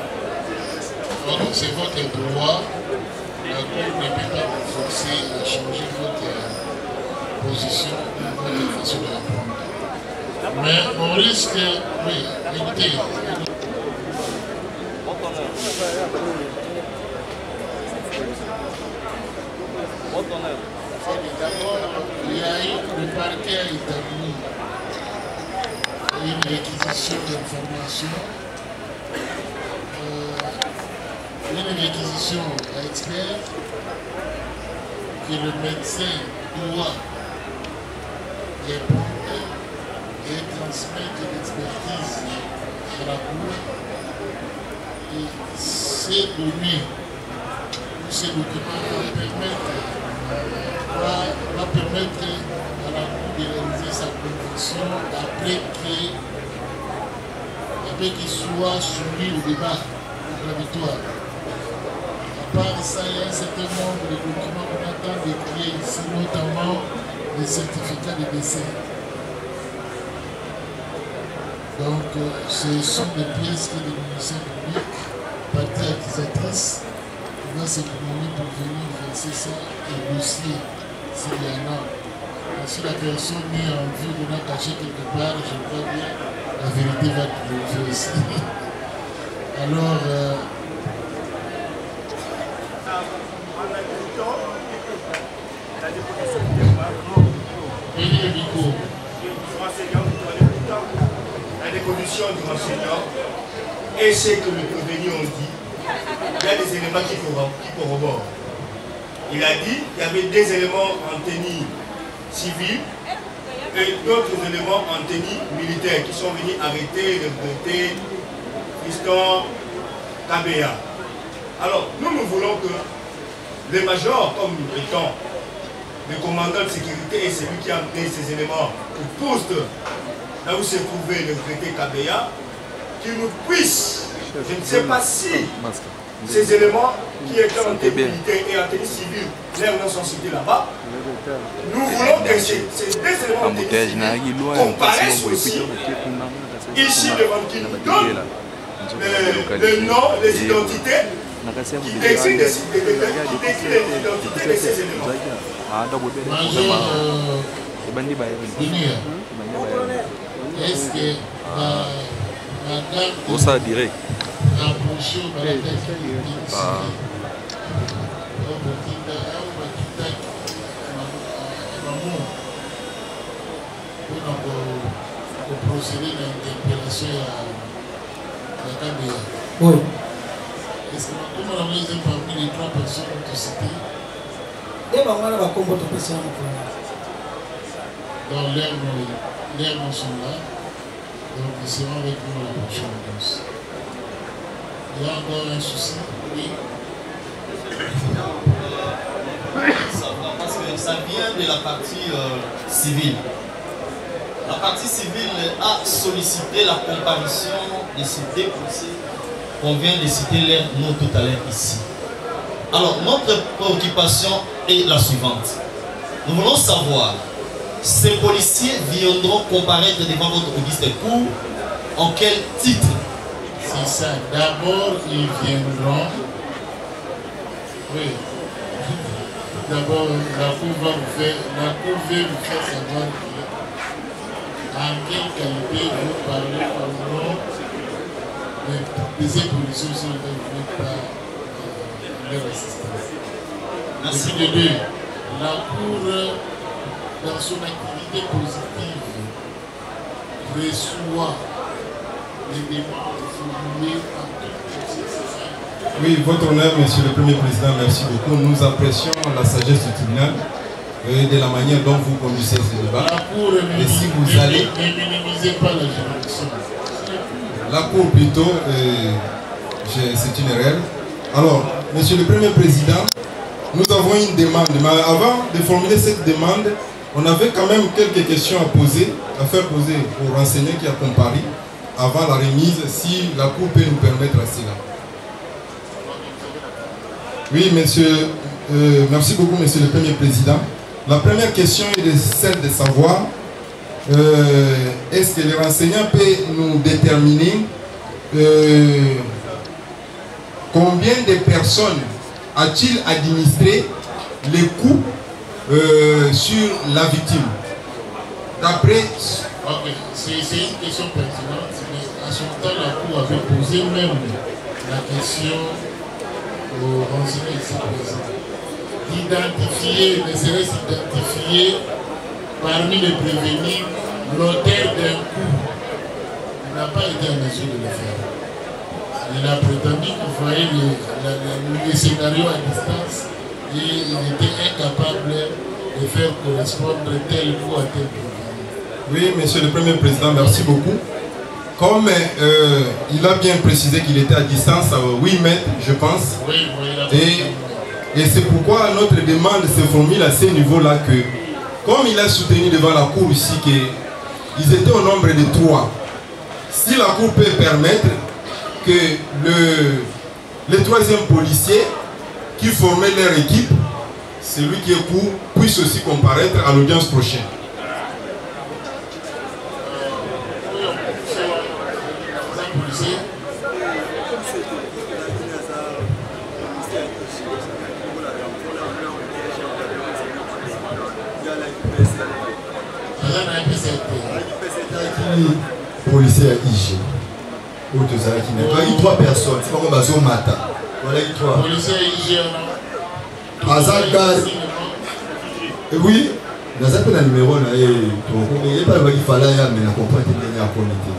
C'est votre droit, la Cour ne peut pas vous forcer à changer votre position ou votre façon de répondre. Mais on risque, oui, écoutez. D'abord, il y a eu le parquet a établi une réquisition d'informations, une réquisition à expert que le médecin doit répondre et transmettre l'expertise à la Cour. Et ces données, ces documents va permettre à la Cour de réaliser sa conviction après qu'il soit soumis au débat de la victoire. À part ça, il y a un certain nombre de documents qu'on attend d'écrire ici, notamment les certificats de décès. Donc, ce sont des pièces que le ministère public, partie accusatrice, va se communiquer pour venir verser ça au dossier, s'il y en a. Si la personne est en vue de la cacher quelque part, je crois bien, la vérité va trouver aussi. Alors, la déposition du renseignement et ce que le prévenu ont dit, il y a des éléments qui corroborent. Il a dit qu'il y avait des éléments en tenue civile et d'autres éléments en tenue militaire qui sont venus arrêter, regretter Fiston Kabeya. Alors, nous voulons que le major, comme étant le commandant de sécurité et celui qui a amené ces éléments au poste là où se trouvait le traité Kabeya, qu'il nous puisse, je ne sais pas si ces éléments qui étaient en tenue militaire et en tenue civile, les noms sont cités là-bas, nous voulons que ces deux éléments en tenue civile comparaissent aussi ici devant qui nous donne le nom, les identités, qui décrit les identités de ces éléments. Est-ce que pour ça direct procéder à l'interpellation à Kabeya. Oui. Est-ce que comment on a parmi les trois personnes que tu citais? Dans l'air noms sont là. Donc ils seront avec nous à la prochaine audience. Il y a encore un souci? Oui. Parce que ça vient de la partie civile. La partie civile a sollicité la comparution de ces deux policiers qu'on vient de citer leur nom tout à l'heure ici. Alors, notre préoccupation est la suivante. Nous voulons savoir, ces policiers viendront comparaître devant votre auguste cour en quel titre? c'est ça. D'abord, ils viendront. Oui. D'abord, la Cour va vous faire savoir en quelle qualité vous parlez au nom de ces policiers qui ne veulent pas leur assistance. Merci. Et puis de deux, la Cour, dans son activité positive, reçoit les demandes formulées par toute processus. Oui, votre honneur, monsieur le Premier Président, merci beaucoup. Nous apprécions la sagesse du tribunal et de la manière dont vous conduisez ce débat. Et si vous allez... Ne minimisez pas la juridiction. La Cour plutôt, c'est une erreur. Alors, monsieur le Premier Président, nous avons une demande. Mais avant de formuler cette demande, on avait quand même quelques questions à poser, à faire poser aux renseignants qui a comparé avant la remise, si la Cour peut nous permettre à cela. Oui, monsieur, merci beaucoup, monsieur le Premier Président. La première question est celle de savoir est-ce que les renseignants peuvent nous déterminer combien de personnes a-t-il administré les coûts sur la victime? D'après... Ok, c'est une question pertinente, mais à son temps, la Cour avait posé même la question aux renseignants ici présents d'identifier, ne serait-ce identifier parmi les prévenus l'auteur d'un coup. Il n'a pas été en mesure de le faire. Il a prétendu qu'il voyait le scénario à distance et il était incapable de faire correspondre tel coup à tel prévenu. Oui, monsieur le Premier Président, merci beaucoup. Comme il a bien précisé qu'il était à distance à 8 mètres, je pense. Oui, et c'est pourquoi notre demande se formule à ce niveau-là que, comme il a soutenu devant la Cour ici qu'ils étaient au nombre de 3, si la Cour peut permettre que le troisième policier qui formait leur équipe, celui qui est court, puisse aussi comparaître à l'audience prochaine. Policier à IG. Il y a 3 personnes. C'est pas comme Bazo Mata. Voilà, 3. Policier à IG. Azakar. Oui. Dans un peu de numéro, il n'y a pas de qu'il fallait mais la comprendre qu'il y a un comité.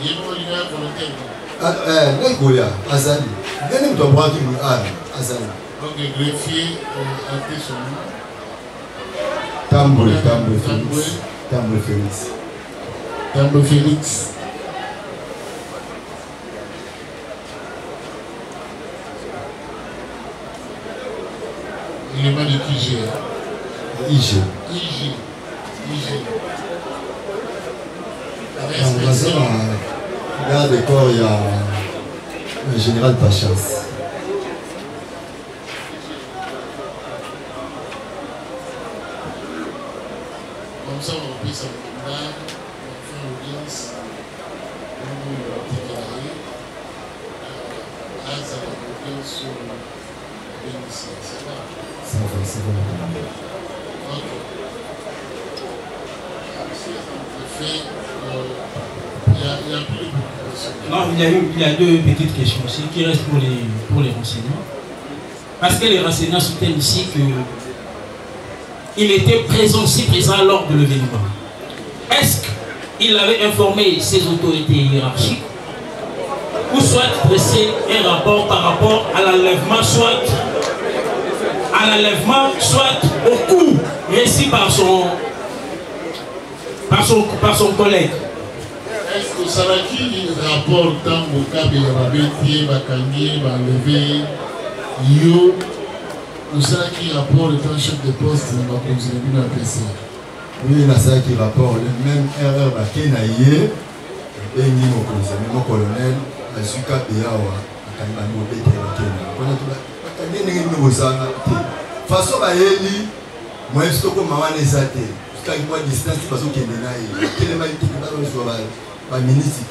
Il y a un volontaire. Azali. Il y a un droit qui nous a. Azali. Donc, le greffier a été son nom. Tambour Félix. Tambour Félix. Il est mal de IG. IG. Garde de corps, il y a un général Pachas. Comme ça, on peut s'en prendre, on fait l'audience, on déclarer à sa audience sur le bénéficiaire. C'est ça? C'est bon. Ok. Non, il y a 2 petites questions aussi qui restent pour les renseignants. Parce que les renseignants soutiennent ici qu'il était présent lors de l'événement. Est-ce qu'il avait informé ses autorités hiérarchiques ou soit dressé un rapport par rapport à l'enlèvement, soit au coup réussi par son collègue? Est-ce que ça va qui rapporte dans le cas de Rabeti, Bakangi, Banlevé, Yo, ou ça qui rapporte dans chef de poste dans la conseil de PC? Oui, il y a ça qui rapporte le même erreur à Kenaye, et ni mon conseil, mon colonel, à Suka Beawa, à Kanibani Obete, à Kenya. On a tout là. De toute façon, moi, je suis comme maman les athées. Parce qu'il y a une distance, parce qu'il y a une ministre.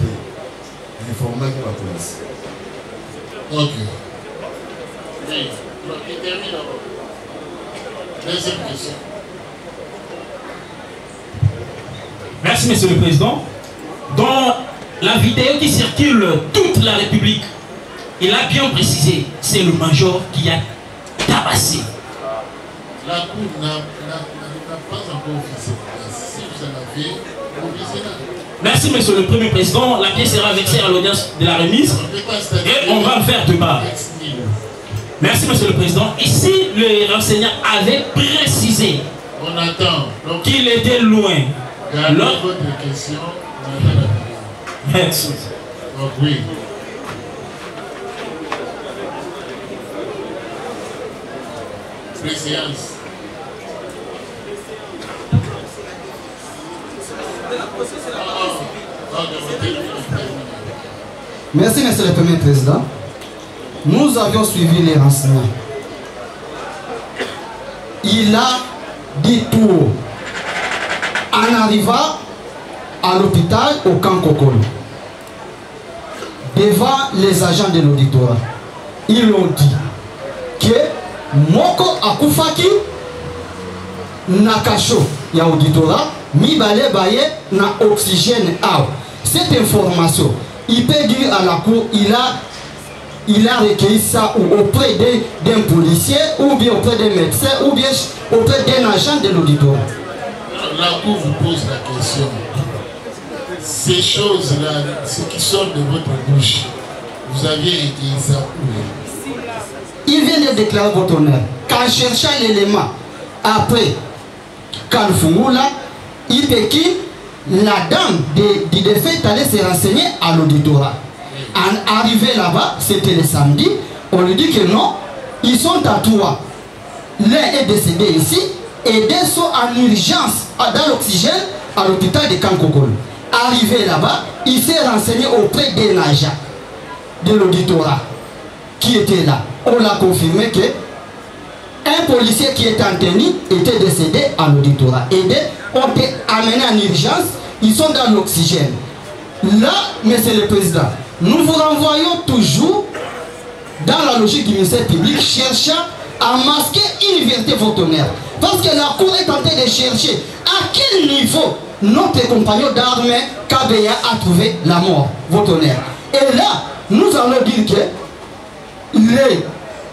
informaki la police. Ok. Oui, il termine d'abord. Deuxième question. Merci, Monsieur le Président. Dans la vidéo qui circule toute la République, il a bien précisé, c'est le major qui a tabassé. La Cour n'a pas encore officié. Si vous en avez, officiez là. Merci, Monsieur le Premier Président. La pièce sera versée à l'audience de la remise et on va faire débat. Merci, Monsieur le Président. Ici, le renseignant avait précisé qu'il était loin. Gardez votre question. Merci. Donc oui. Préséance. Merci, Monsieur le Premier Président. Nous avions suivi les renseignements. Il a dit tout haut. En arrivant à l'hôpital au camp Kokolo, devant les agents de l'auditorat, ils ont dit que Moko Akufaki Nakasho ya auditorat Mibale Baye na oxygène out. Cette information, il peut dire à la cour, il a recueilli ça auprès d'un policier, ou bien auprès d'un médecin, ou bien auprès d'un agent de l'auditorat. La cour vous pose la question. Ces choses-là, ce qui sort de votre bouche, vous aviez écrit ça où? Il vient de déclarer votre honneur qu'en cherchant l'élément après Kalfungula, il peut qui la dame du défunt est allée se renseigner à l'auditorat. En arrivé là-bas, c'était le samedi, on lui dit que non, ils sont à trois. L'un est décédé ici et deux sont en urgence dans l'oxygène à l'hôpital de Kankokolo. Arrivé là-bas, il s'est renseigné auprès d'un agent de l'auditorat qui était là. On l'a confirmé que un policier qui était en tenue était décédé à l'auditorat. Et ont été amenés en urgence, ils sont dans l'oxygène. Là, Monsieur le Président, nous vous renvoyons toujours dans la logique du ministère public, cherchant à masquer une vérité votre honneur. Parce que la Cour est en train de chercher à quel niveau notre compagnon d'armes Kabeya a trouvé la mort, votre honneur. Et là, nous allons dire que les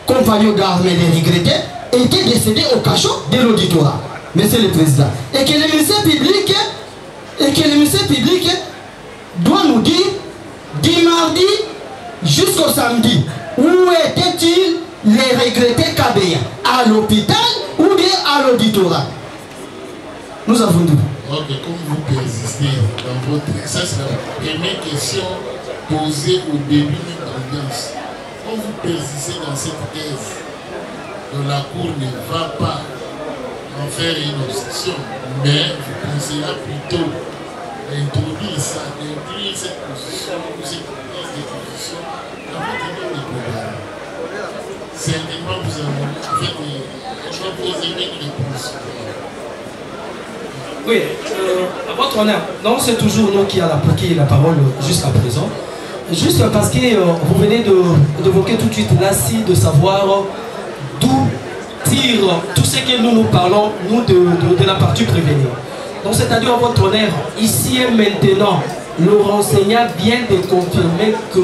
compagnons d'armes, les regrettés, étaient décédés au cachot de l'auditorat, Monsieur le Président. Et que le ministère public, doit nous dire du mardi jusqu'au samedi, où étaient-ils les regrettés Kabeya? À l'hôpital ou bien à l'auditorat? Nous avons dit. Ok, comme vous persistez dans votre... Ça, c'est la première question posée au début de l'audience. Quand vous persistez dans cette thèse, dont la Cour ne va pas en faire une obsession, mais vous conseillez plutôt d'introduire ça, d'inclure cette position ou cette prise de position dans votre ligne de programme. Certainement, vous avez fait une réponse. Oui, à votre honneur, non, c'est toujours nous qui avons la parole jusqu'à présent. Juste parce que vous venez d'évoquer tout de suite l'assise de savoir d'où tire tout ce que nous parlons, nous, de la partie prévenue. Donc, c'est-à-dire, à votre honneur, ici et maintenant, le renseignant vient de confirmer que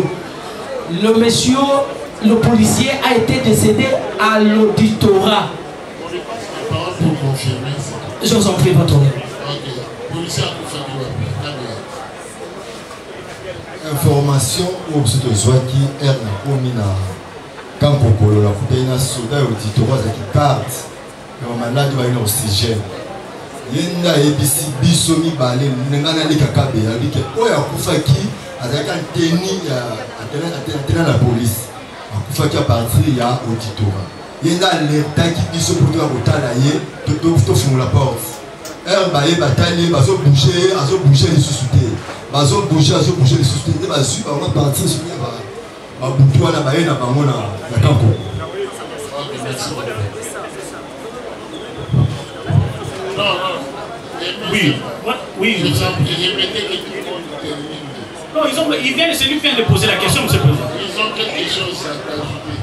le monsieur, le policier, a été décédé à l'auditorat. Pour confirmer ça. Je vous en prie, votre honneur. Information au Zwaki Erna Kankokolo, la Koutaina Soda et auditorat qui carte. Et malade va une oxygène. Yenda ebisi bisomi balé n'engana les kakabe avec oya kufaki avec un tenni à la police. Kufaki à partir ya auditorat. Yenda l'état qui biso pour toi kotala ye to fumula la porte. Baye batali bazo bouger les sous-soutés. Bazo bouger les sous-soutés. Bazo on va partir sur ba butua na baye na bango na kanko. Oui, oui, je vous en prie, répétez que tout le monde termine. Non, c'est lui qui vient de poser la question, monsieur le Président. Ils ont quelque chose à ajouter.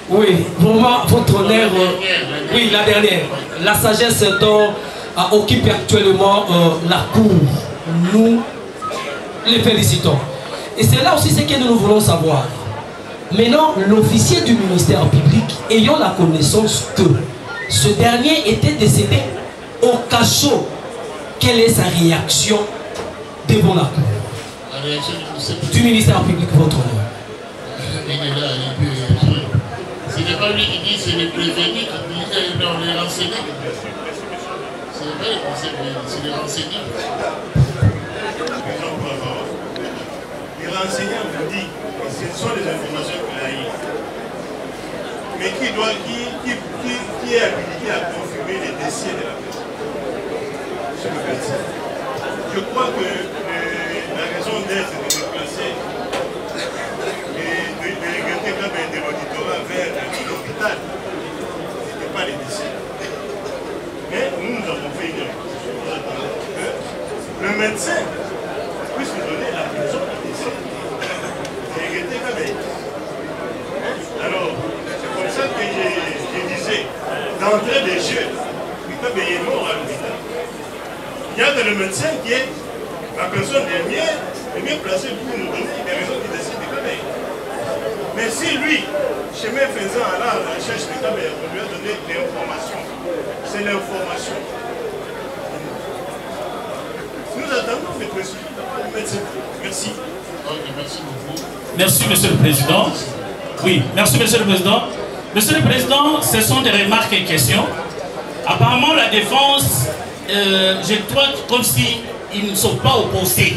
Oui, vraiment, votre honneur, oui, la dernière. La sagesse dont occupe actuellement la Cour, nous les félicitons. Et c'est là aussi ce que nous voulons savoir. Maintenant, l'officier du ministère public, ayant la connaissance que ce dernier était décédé au cachot, quelle est sa réaction devant la Cour? La réaction du ministère public, votre honneur. Ce n'est pas lui qui dit, c'est le prévenu qui dit, non, les renseignants. Ce n'est pas le conseil, c'est les renseignants. Les renseignants vous disent que ce sont les informations qu'il a eues. Mais qui est habilité à confirmer les décès de la personne? Je crois que la raison d'être de déplacer de regretter quand même de l'auditorat vers l'hôpital, ce n'était pas les décès. Mais nous avons fait une reconnaissance. Nous attendons que le médecin puisse nous donner la raison du décès. De regretter quand même. Alors, c'est comme ça que je disais, d'entrée des jeux, quand il est mort à l'hôpital, il y a le médecin qui est la personne dernière, le mieux placée pour nous donner les raisons du décès de Kabé. Mais si lui, chemin faisant à la recherche de Kabé, on lui a donné l'information, c'est l'information. Nous attendons le président du médecin. Merci. Merci beaucoup. Merci, Monsieur le Président. Oui, merci, Monsieur le Président. Monsieur le Président, ce sont des remarques et questions. Apparemment, la défense, je crois comme si ils ne sont pas opposés.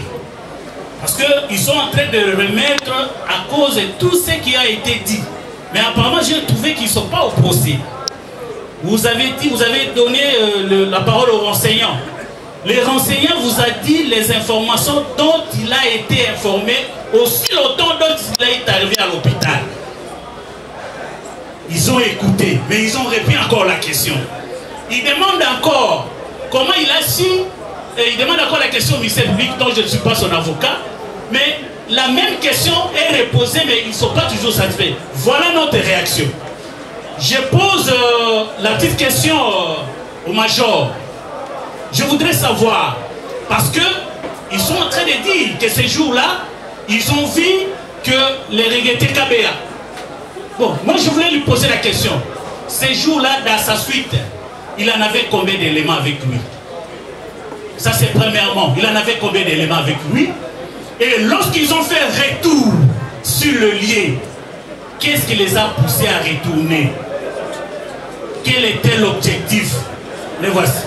Parce qu'ils sont en train de remettre à cause de tout ce qui a été dit. Mais apparemment, j'ai trouvé qu'ils ne sont pas opposés. Vous avez donné la parole aux renseignants. Les renseignants vous a dit les informations dont il a été informé aussi longtemps dont il est arrivé à l'hôpital. Ils ont écouté, mais ils ont répété encore la question. Ils demandent encore comment il a su. Il demande encore la question au ministère public dont je ne suis pas son avocat. Mais la même question est reposée, mais ils ne sont pas toujours satisfaits. Voilà notre réaction. Je pose la petite question au major. Je voudrais savoir, parce qu'ils sont en train de dire que ces jours-là, ils ont vu que les regrettés Kabea. Bon, moi je voulais lui poser la question. Ces jours-là, dans sa suite, il en avait combien d'éléments avec lui? Ça c'est premièrement. Il en avait combien d'éléments avec lui? Et lorsqu'ils ont fait retour sur le lieu, qu'est-ce qui les a poussés à retourner? Quel était l'objectif? Les voici.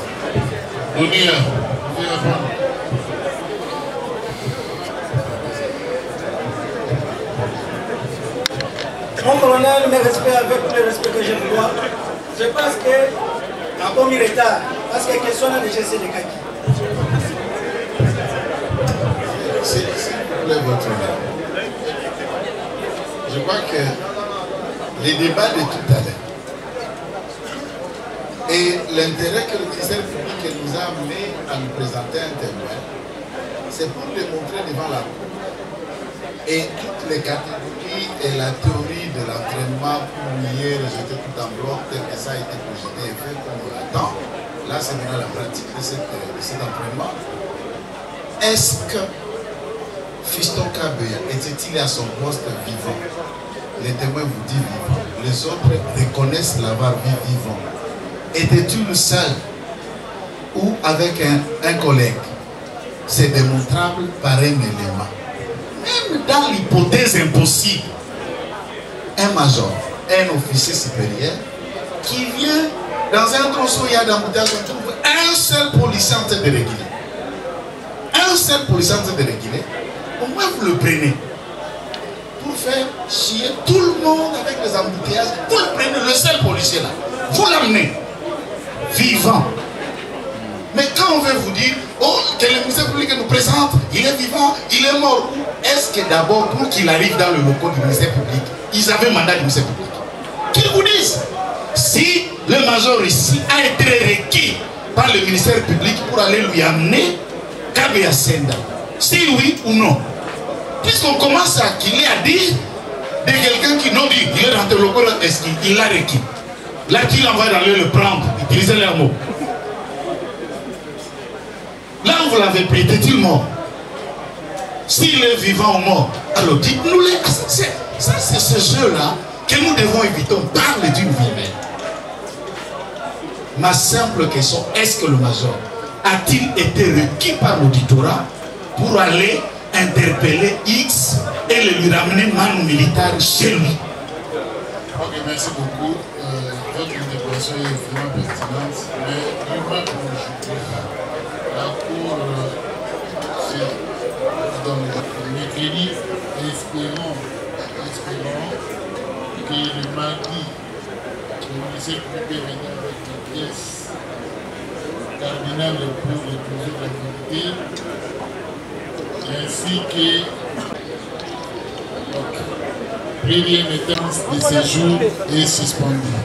Mon colonel, mes respects avec le respect que je vous dois. Je pense que, à bon retard, parce que la question a déjà été décalée. S'il vous plaît, votre honneur. Je crois que les débats de tout à l'heure et l'intérêt que le ministère public nous a amené à nous présenter un témoin, c'est pour démontrer devant la Cour et toutes les catégories et la théorie de l'entraînement pour nier, rejeter tout en bloc tel que ça a été projeté et fait comme on l'attend. Là, c'est maintenant la pratique de cet entraînement. Est-ce que Fiston Kabea était-il à son poste vivant? Les témoins vous disent vivant. Les autres reconnaissent l'avoir vu vivant. Était-il le seul ou avec un collègue? C'est démontrable par un élément. Même dans l'hypothèse impossible, un major, un officier supérieur qui vient dans un tronçon, il y a d'embouteillage, on trouve un seul policier en train de réguler. Un seul policier en train de réguler. Au moins vous le prenez pour faire chier tout le monde avec les embouteillages. Vous le prenez, le seul policier là. Vous l'amenez vivant. Mais quand on veut vous dire, oh, que le ministère public nous présente, il est vivant, il est mort. Est-ce que d'abord, pour qu'il arrive dans le local du ministère public, ils avaient un mandat du ministère public? Qu'ils vous disent, si le major ici a été requis par le ministère public pour aller lui amener Kabea Senda, si oui ou non. Puisqu'on commence à dire de quelqu'un qui non dit, il est rentré le corps, est-ce qu'il a requis? Là, qui l'envoie d'aller le prendre, utiliser leurs mots. Là, vous l'avez pris, est-il mort? S'il est vivant ou mort, alors dites-nous-les. Ça, c'est ce jeu-là que nous devons éviter. On parle d'une vie humaine. Ma simple question, est-ce que le major a-t-il été requis par l'auditorat pour aller interpeller X et le lui ramener manu militaire chez lui? Ok, merci beaucoup. Votre intervention est vraiment pertinente, mais demain pour aujourd'hui, la Cour donne le mercredi, espérons que le mardi, le ministère public venir avec une pièce cardinale pour le projet de la vérité, ainsi que première étape de séjour est suspendue.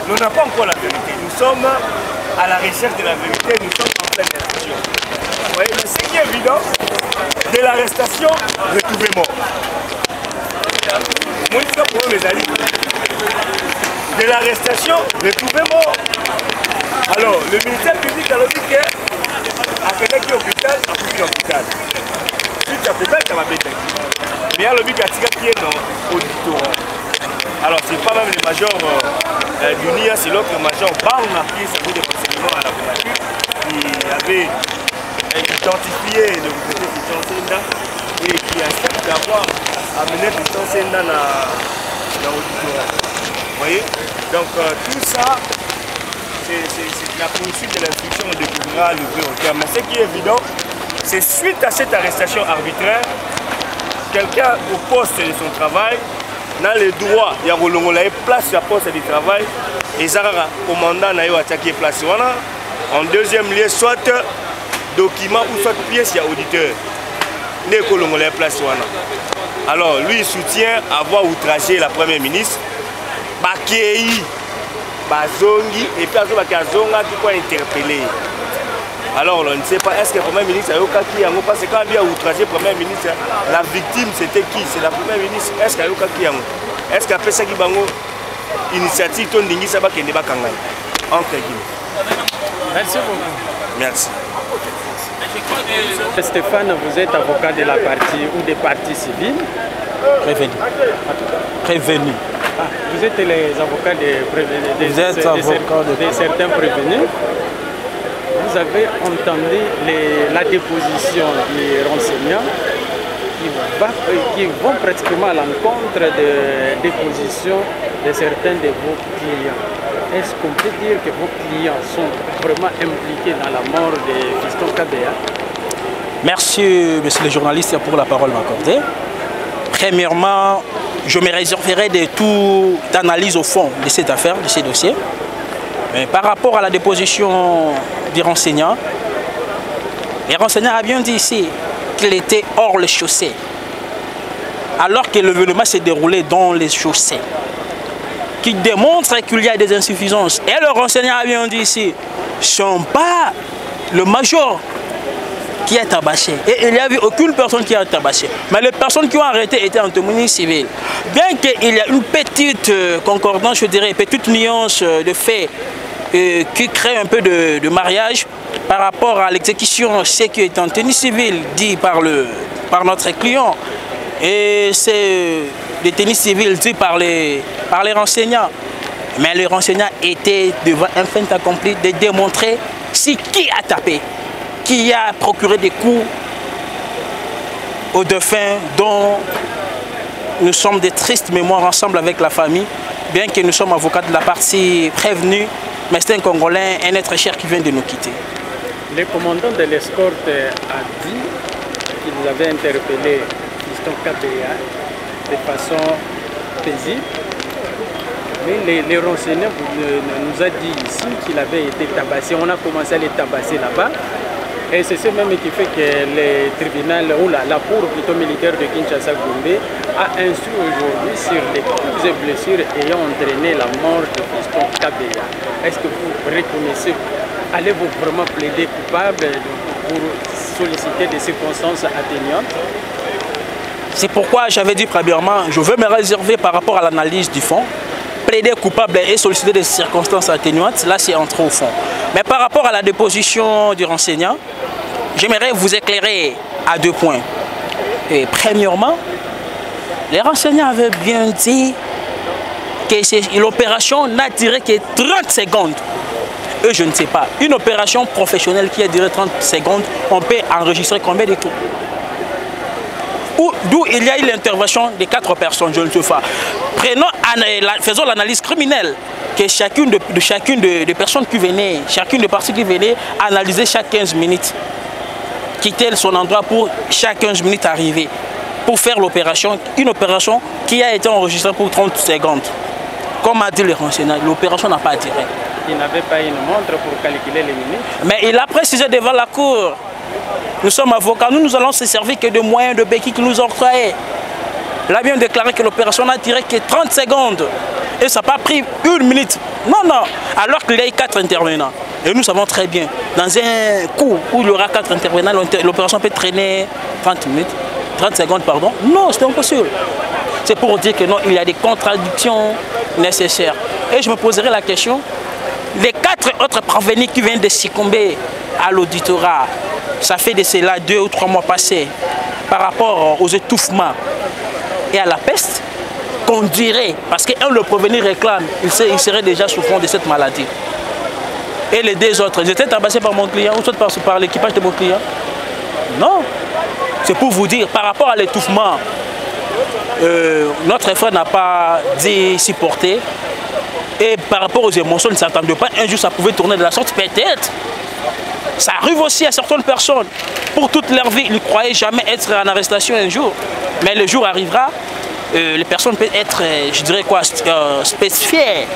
Nous n'avons pas encore la vérité. Nous sommes à la recherche de la vérité. Nous sommes en pleine instruction. Vous voyez, mais ce qui est évident, de l'arrestation, retrouvé mort. De l'arrestation, retrouvé mort. Alors, le ministère public a dit que à quelqu'un qui est hôpital, à plus d'hôpital. Si tu as fait ça, tu vas bêter. Mais il y a le but qui est dans l'auditoire. Alors, c'est pas même le major du NIA, c'est l'autre major Barna qui est servi de renseignement à la primature, qui avait identifié le gouvernement Christian Senda et qui accepte d'avoir amené Christian Senda dans l'auditoire. Vous voyez? Donc, tout ça, c'est la poursuite de l'instruction, on découvrira le vrai au terme. Mais ce qui est évident, c'est suite à cette arrestation arbitraire, quelqu'un au poste de son travail n'a le droit de faire place à poste du travail et ça commandant n'a attaqué place. En deuxième lieu, soit document ou soit pièce à auditeur n'a place. Alors lui il soutient avoir outragé la première ministre, bazongi et puis azonga qui quoi interpeller. Alors on ne sait pas, est-ce que le Premier ministre a eu Yango, parce que quand il a outragé le Premier ministre, la victime c'était qui? C'est la Première ministre. Est-ce qu'il a eu Yango? Est-ce qu'il a fait ça qui bango initiative ton dingi ça va kende ba kangay? Merci beaucoup. Merci. Stéphane, vous êtes avocat de la partie ou des parties civiles? Prévenu. Prévenu. Ah, vous êtes les avocats de certains prévenus. Vous avez entendu la déposition des renseignants qui vont pratiquement à l'encontre de déposition de certains de vos clients. Est-ce qu'on peut dire que vos clients sont vraiment impliqués dans la mort de Fiston Kabea? Merci, monsieur le journaliste, pour la parole m'accordée. Premièrement, je me réserverai de toute analyse au fond de cette affaire, de ces dossiers. Mais par rapport à la déposition des renseignants, les renseignants avaient bien dit ici qu'il était hors les chaussées, alors que l'événement s'est déroulé dans les chaussées, qui démontre qu'il y a des insuffisances. Et le renseignant a bien dit ici, ce n'est pas le major qui a tabassé. Et il n'y avait aucune personne qui a tabassé. Mais les personnes qui ont arrêté étaient en témoignage civil. Bien qu'il y ait une petite concordance, je dirais, une petite nuance de fait qui crée un peu de mariage par rapport à l'exécution, ce qui est en tenue civile dit par notre client. Et c'est des tenues civiles dit par les renseignants. Mais les renseignants étaient devant un fait accompli de démontrer qui a tapé, qui a procuré des coups aux défunts dont nous sommes de tristes mémoires ensemble avec la famille, bien que nous sommes avocats de la partie prévenue, mais c'est un Congolais, un être cher qui vient de nous quitter. Le commandant de l'escorte a dit qu'il avait interpellé Fiston Kabea de façon paisible, mais les renseignants nous a dit ici qu'il avait été tabassé. On a commencé à les tabasser là-bas. Et c'est ce même qui fait que le tribunal, ou la cour plutôt militaire de Kinshasa-Gombe a instruit aujourd'hui sur les coups et blessures ayant entraîné la mort de Fiston Kabea. Est-ce que vous reconnaissez, allez-vous vraiment plaider coupable pour solliciter des circonstances atténuantes? C'est pourquoi j'avais dit premièrement, je veux me réserver par rapport à l'analyse du fond. Plaider coupable et solliciter des circonstances atténuantes, là c'est entrer au fond. Mais par rapport à la déposition du renseignant, j'aimerais vous éclairer à 2 points. Et premièrement, les renseignants avaient bien dit que l'opération n'a duré que 30 secondes. Eux, je ne sais pas. Une opération professionnelle qui a duré 30 secondes, on peut enregistrer combien de coups? D'où il y a eu l'intervention de 4 personnes, je ne sais pas. Faisons l'analyse criminelle, que chacune des personnes qui venaient, chacune des parties qui venaient, analyser chaque 15 minutes, quitter son endroit pour chaque 15 minutes arriver, pour faire l'opération, une opération qui a été enregistrée pour 30 secondes. Comme a dit le renseignement, l'opération n'a pas duré. Il n'avait pas une montre pour calculer les minutes. Mais il a précisé devant la cour. Nous sommes avocats, nous allons se servir que de moyens de béquilles qui nous ont octroyés. Il a bien déclaré que l'opération n'a duré que 30 secondes. Et ça n'a pas pris 1 minute. Non, non. Alors qu'il y a eu 4 intervenants. Et nous savons très bien, dans un coup où il y aura 4 intervenants, l'opération peut traîner 30 minutes, 30 secondes, pardon. Non, c'est impossible. C'est pour dire que non, il y a des contradictions nécessaires. Et je me poserai la question, les 4 autres prévenus qui viennent de succomber à l'auditorat, ça fait de cela 2 ou 3 mois passés, par rapport aux étouffements et à la peste, qu'on dirait, parce qu'un le prévenu réclame, il serait déjà souffrant de cette maladie. Et les 2 autres, ils étaient tabassés par mon client ou soit par l'équipage de mon client? Non. C'est pour vous dire, par rapport à l'étouffement, notre frère n'a pas dit supporter. Et par rapport aux émotions, il ne s'attendait pas. Un jour, ça pouvait tourner de la sorte, peut-être. Ça arrive aussi à certaines personnes. Pour toute leur vie, ils ne croyaient jamais être en arrestation un jour. Mais le jour arrivera, les personnes peuvent être, je dirais quoi, spécifiées.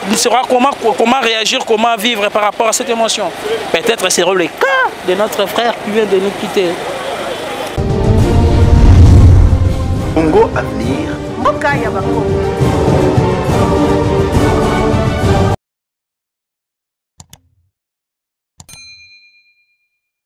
Il saura comment réagir, comment vivre par rapport à cette émotion. Peut-être que c'est le cas de notre frère qui vient de nous quitter. Congo Avenir.